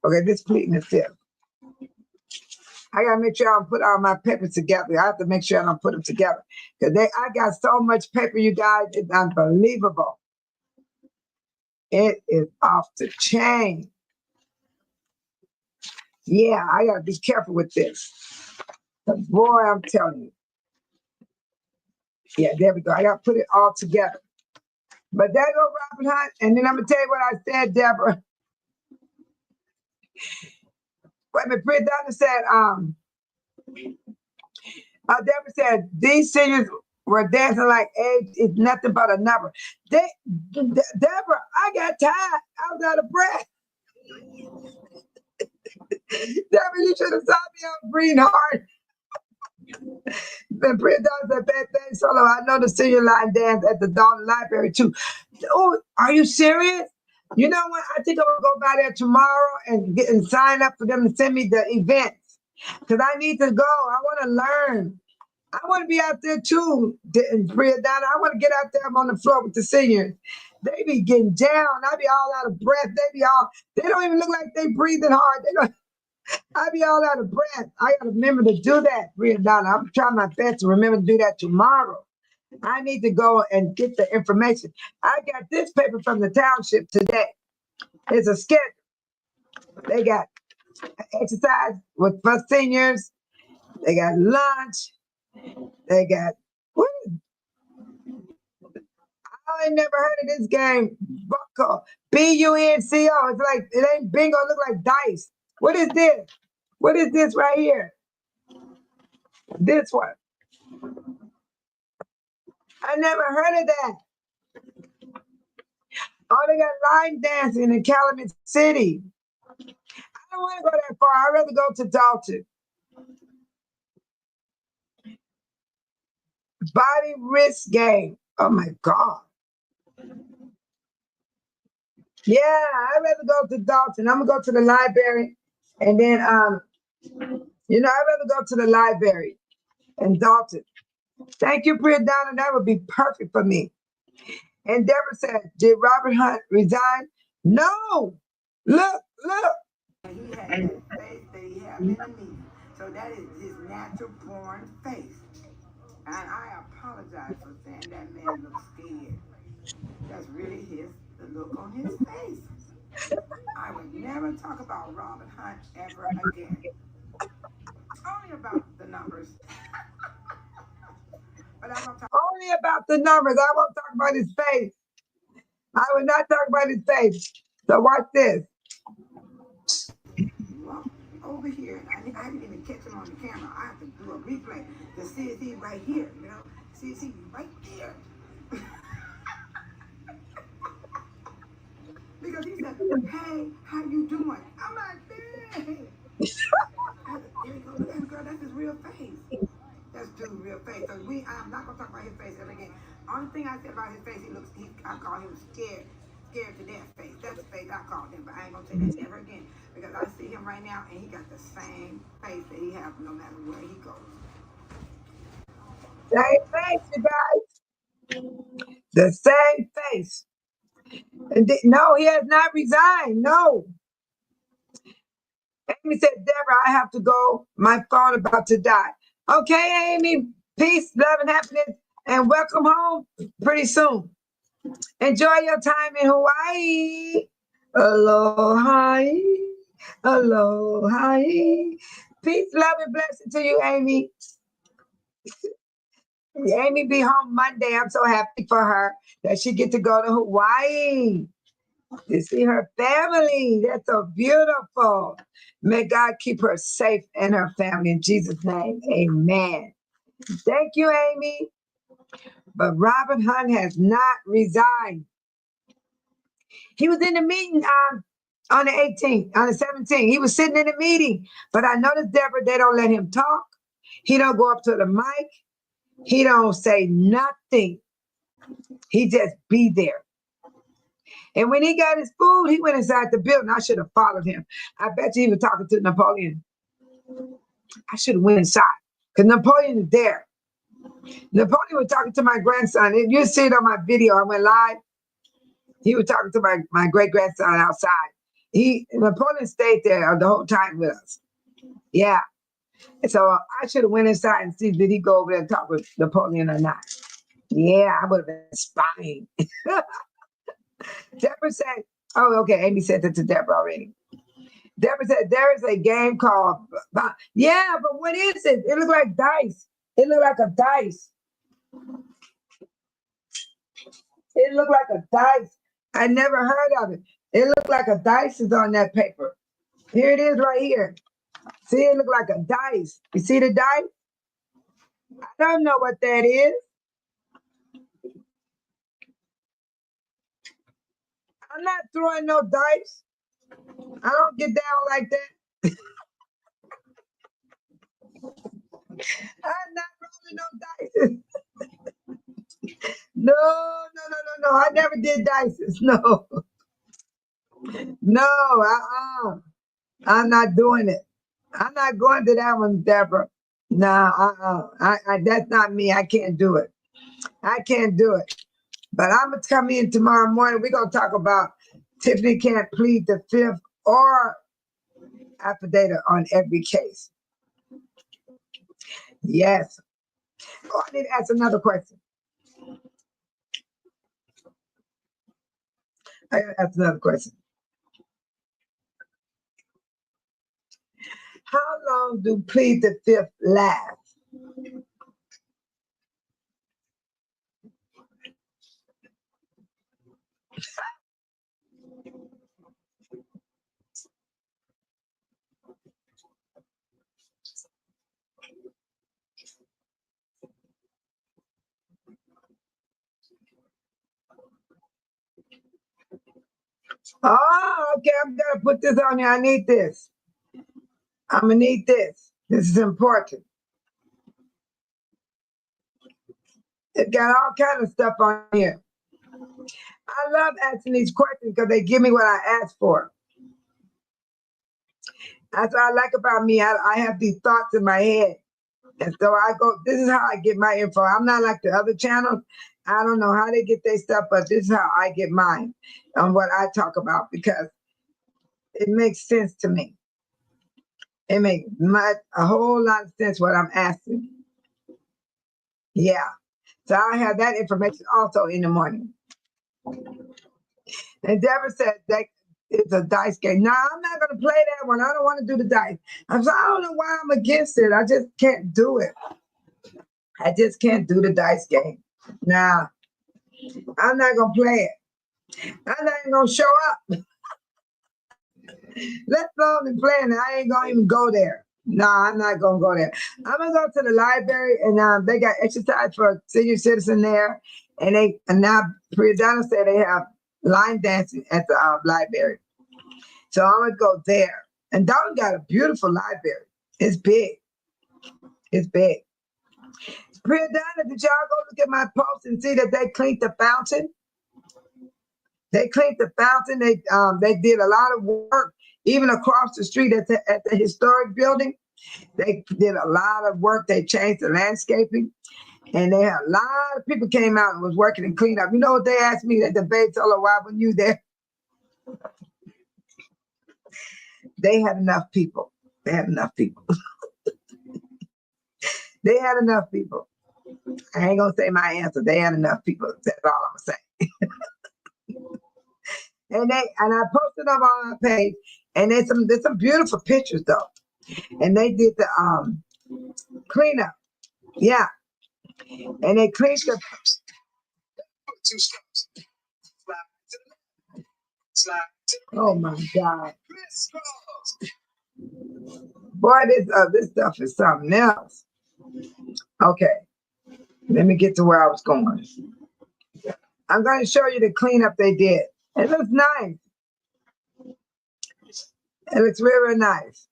Okay, this pleading the fifth. I gotta make sure I don't put all my papers together. I have to make sure I don't put them together. Because I got so much paper, you guys, it's unbelievable. It is off the chain. Yeah, I gotta be careful with this. Boy, I'm telling you. Yeah, there we go. I gotta put it all together. But there go Robert Hunt. And then I'm gonna tell you what I said, Deborah. Wait a minute, Britt Donna said, Deborah said, these singers were dancing like age is nothing but a number. Deborah, I got tired. I was out of breath. Deborah, you should have saw me on Green Heart. Then Britt Donna said, bad thing solo. I know the senior line dance at the Dalton Library too. Oh, are you serious? You know what? I think I'm gonna go by there tomorrow and sign up for them to send me the events. Because I need to go. I want to learn. I want to be out there too, Bria Donna. I want to get out there. I'm on the floor with the seniors. They be getting down. I be all out of breath. They don't even look like they breathing hard. I be all out of breath. I got to remember to do that, Bria Donna. I'm trying my best to remember to do that tomorrow. I need to go and get the information. I got this paper from the township today. It's a schedule. They got exercise for seniors. They got lunch. They got what? I ain't never heard of this game. Bunco. BUNCO. It's like it ain't bingo. It look like dice. What is this? What is this right here? This one. I never heard of that. Oh, they got line dancing in Calumet City. I don't want to go that far. I'd rather go to Dalton. body wrist game. Oh my God. Yeah, I'd rather go to Dalton. I'm gonna go to the library, and then I'd rather go to the library in Dalton. Thank you, Brianna. That would be perfect for me. And Deborah said, "Did Robert Hunt resign?" No. Look. And he had that face that he had in the meeting. So that is his natural born face. And I apologize for saying that man looks scared. That's really the look on his face. I would never talk about Robert Hunt ever again. Only about the numbers. But I'm gonna talk Only about the numbers. I won't talk about his face. I will not talk about his face. So watch this. walk over here. I didn't even catch him on the camera. I have to do a replay to see if he's right here, See if he's right there. Because he said, "Hey, how you doing?" I'm like, "Dang." There you go. Look at him, girl. That's his real face. That's dude's real face. So I'm not gonna talk about his face ever again. Only thing I said about his face, I call him scared to death face. That's the face I called him, but I ain't gonna say that never again. Because I see him right now and he got the same face that he has no matter where he goes. Same face, you guys. The same face. And no, he has not resigned. No. Amy said, "Deborah, I have to go. My phone about to die." Okay, Amy. Peace, love, and happiness. And welcome home pretty soon. Enjoy your time in Hawaii. Aloha. Aloha. Peace, love, and blessing to you, Amy. Amy be home Monday. I'm so happy for her that she get to go to Hawaii to see her family. That's so beautiful. May God keep her safe and her family in Jesus' name. Amen. Thank you, Amy. But Robert Hunt has not resigned. He was in the meeting on the 18th, on the 17th. He was sitting in the meeting. But I noticed, Deborah, they don't let him talk. He don't go up to the mic. He don't say nothing. He just be there. And when he got his food, he went inside the building. I should have followed him. I bet you he was talking to Napoleon. I should have went inside because Napoleon is there. Napoleon was talking to my grandson. And you see it on my video. I went live. He was talking to my great-grandson outside. Napoleon stayed there the whole time with us. Yeah. And so I should have went inside and see did he go over there and talk with Napoleon or not. Yeah, I would have been spying. Deborah said, oh, okay, Amy said that to Deborah already. Deborah said, there is a game called, yeah, but what is it? It looks like dice. It looked like a dice. It looked like a dice. I never heard of it. It looked like a dice is on that paper. Here it is right here. See, it looked like a dice. You see the dice? I don't know what that is. I'm not throwing no dice. I don't get down like that. I'm not rolling no dice. No. I never did dice. No. No, I'm not doing it. I'm not going to that one, Deborah. No, that's not me. I can't do it. I can't do it. But I'm going to come in tomorrow morning. We're going to talk about Tiffany can't plead the fifth or affidavit on every case. Yes. Oh, I need to ask another question. I got to ask another question. How long do plead the fifth last? Oh, okay. I'm going to put this on here. I need this. I'm going to need this. This is important. It got all kind of stuff on here. I love asking these questions because they give me what I ask for. That's what I like about me. I have these thoughts in my head. And so I go, this is how I get my info. I'm not like the other channels. I don't know how they get their stuff, but this is how I get mine on what I talk about because it makes sense to me. It makes a whole lot of sense what I'm asking. Yeah. So I have that information also in the morning. And Deborah said that it's a dice game. No, I'm not going to play that one. I don't want to do the dice. I don't know why I'm against it. I just can't do it. I just can't do the dice game. Nah, I'm not going to play it. I'm not even going to show up. Let's go and play it. I ain't going to even go there. No, I'm not going to go there. I'm going to go to the library and they got exercise for senior citizen there. And now Priadonna said they have line dancing at the library. So I'm going to go there. And Dalton got a beautiful library. It's big. It's big. Priadonna, did y'all go look at my post and see that they cleaned the fountain? They cleaned the fountain. They did a lot of work, even across the street at the historic building. They did a lot of work. They changed the landscaping. And they had a lot of people came out and was working and cleaned up. You know what they asked me at the debate? Told her, why weren't you there? They had enough people. They had enough people. They had enough people. I ain't gonna say my answer. They had enough people. That's all I'm gonna say. and I posted them on my page, and there's some beautiful pictures though. And they did the cleanup. Yeah. And they cleaned the 2 steps. Slide. Oh my God. Boy, this stuff is something else. Okay. Let me get to where I was going. I'm going to show you the cleanup they did. It looks nice. It looks really nice.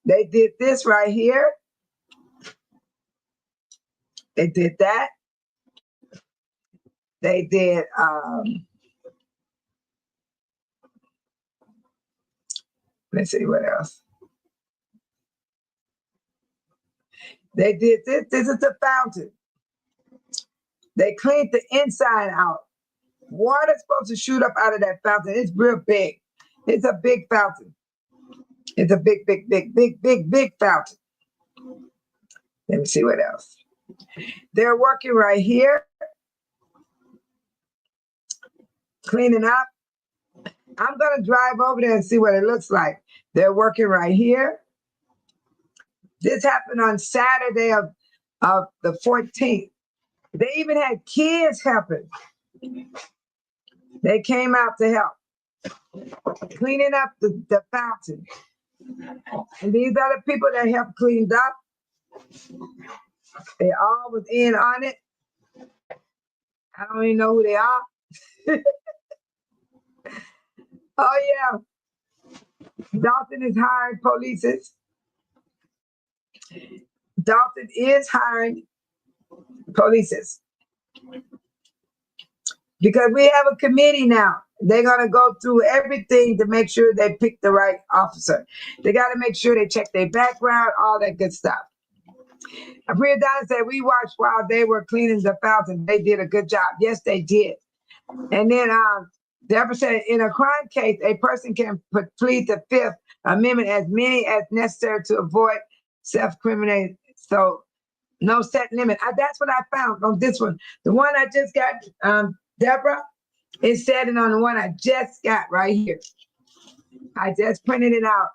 They did this right here. They did that. They did let's see what else. They did this. This is the fountain. They cleaned the inside out. Water's supposed to shoot up out of that fountain. It's real big. It's a big fountain. It's a big, big, big, big, big, big fountain. Let me see what else. They're working right here. Cleaning up. I'm going to drive over there and see what it looks like. They're working right here. This happened on Saturday of the 14th. They even had kids helping. They came out to help. Cleaning up the fountain. And these are the people that helped cleaned up. They all was in on it. I don't even know who they are. Oh, yeah. Dalton is hiring police. Dalton is hiring police. Because we have a committee now. They're going to go through everything to make sure they pick the right officer. They got to make sure they check their background, all that good stuff. Priadonna said, we watched while they were cleaning the fountain. They did a good job. Yes, they did. And then Deborah said, in a crime case, a person can plead the Fifth Amendment as many as necessary to avoid self-crimination. So no set limit. That's what I found on this one. The one I just got, Deborah, it said it on the one I just got right here. I just printed it out.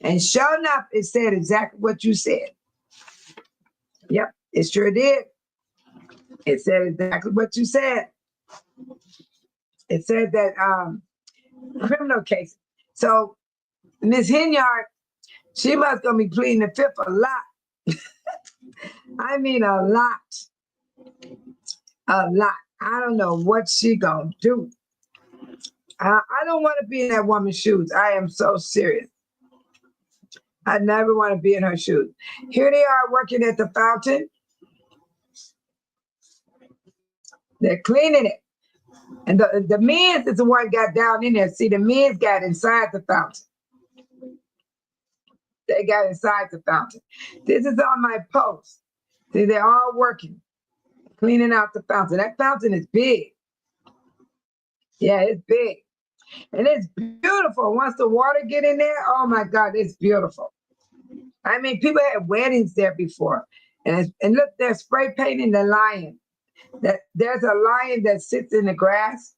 And sure enough, it said exactly what you said. Yep, it sure did. It said exactly what you said. It said that criminal case. So Ms. Hinyard, she must gonna be pleading the Fifth a lot. I mean a lot. A lot. I don't know what she gonna do. I don't want to be in that woman's shoes. I am so serious. I never want to be in her shoes. Here they are working at the fountain. They're cleaning it. And the men's is the one got down in there. See, the men's got inside the fountain. They got inside the fountain. This is on my post. See, they're all working, cleaning out the fountain. That fountain is big. Yeah, it's big. And it's beautiful. Once the water get in there, oh my God, it's beautiful. I mean, people had weddings there before. And look, they're spray painting the lion. There's a lion that sits in the grass.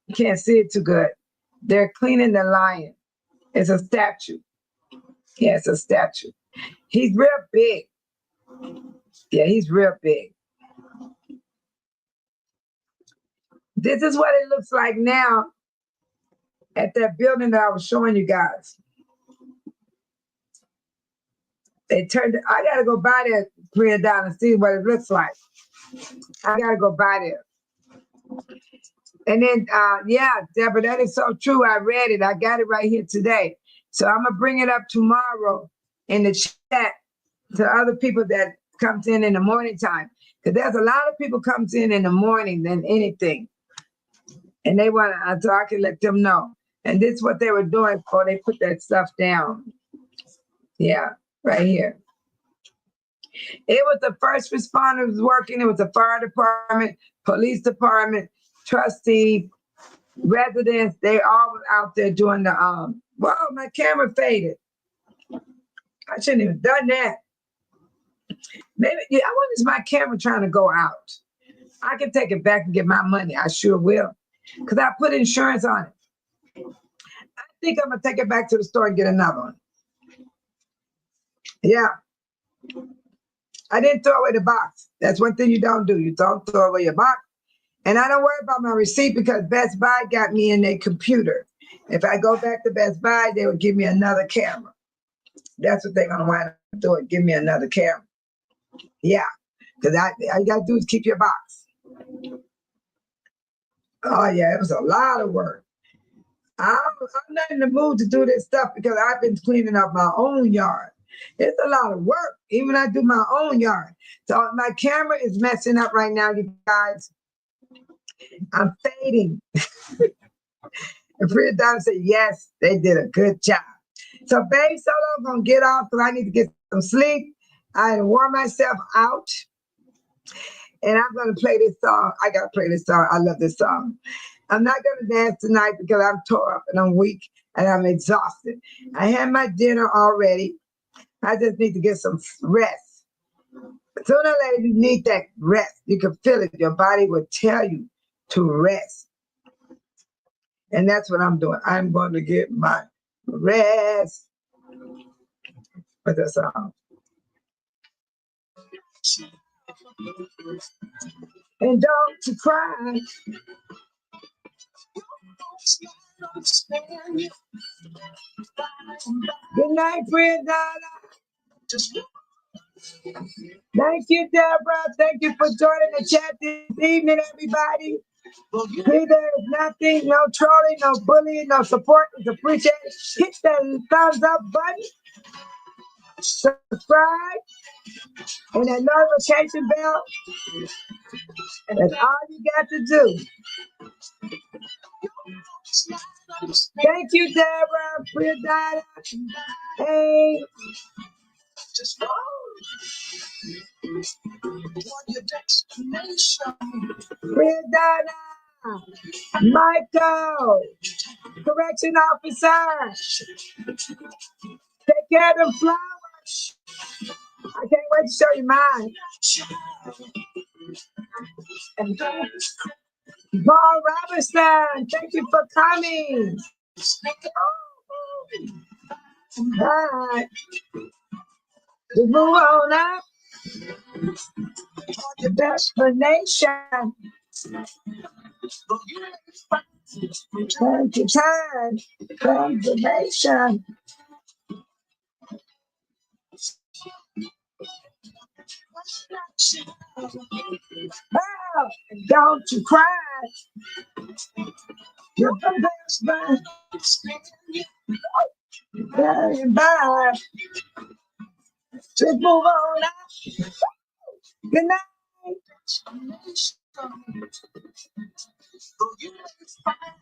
You can't see it too good. They're cleaning the lion. It's a statue. Yeah, it's a statue. He's real big. Yeah, he's real big. This is what it looks like now at that building that I was showing you guys. They turned it. I got to go by there, Priya down and see what it looks like. I got to go by there. And then, yeah, Deborah, that is so true. I read it. I got it right here today. So I'm going to bring it up tomorrow in the chat to other people that comes in the morning time. Because there's a lot of people comes in the morning than anything. And they want to, so I can let them know. And this is what they were doing before they put that stuff down. Yeah, right here. It was the first responders working. It was the fire department, police department, trustees, residents. They all was out there doing the, whoa, my camera faded. I shouldn't even done that. Maybe, yeah, I wonder is my camera trying to go out. I can take it back and get my money. I sure will. Because I put insurance on it. I think I'm going to take it back to the store and get another one. Yeah. I didn't throw away the box. That's one thing you don't do. You don't throw away your box. And I don't worry about my receipt because Best Buy got me in their computer. If I go back to Best Buy, they would give me another camera. That's what they're going to wind up doing. Give me another camera. Yeah. Because all you got to do is keep your box. Oh, yeah. It was a lot of work. I'm not in the mood to do this stuff because I've been cleaning up my own yard. It's a lot of work, even when I do my own yard. So my camera is messing up right now, you guys. I'm fading. And Priya Donna said, yes, they did a good job. So Babe Solo gonna get off because I need to get some sleep. I wore myself out. And I'm gonna play this song. I gotta play this song. I love this song. I'm not gonna dance tonight because I'm tore up and I'm weak and I'm exhausted. I had my dinner already. I just need to get some rest. Sooner or later, you need that rest. You can feel it. Your body will tell you to rest. And that's what I'm doing. I'm going to get my rest. With the song. And don't you cry. Good night, Priya Donna. Thank you, Deborah. Thank you for joining the chat this evening, everybody. Here there is nothing, no trolling, no bullying, no support. It's appreciated. Hit that thumbs up button. Subscribe. And that notification bell. And that's all you got to do. Thank you, Deborah. Priya Donna. Hey. Priya Donna. Michael. Correction officer. Take care of them flowers. I can't wait to show you mine. Paul Robertson, thank you for coming. Hi. Just move on up. The destination. Take your time. Confirmation. Oh, don't you cry. You're the best man. Bye. Just move on up. Good night. Though you may expire.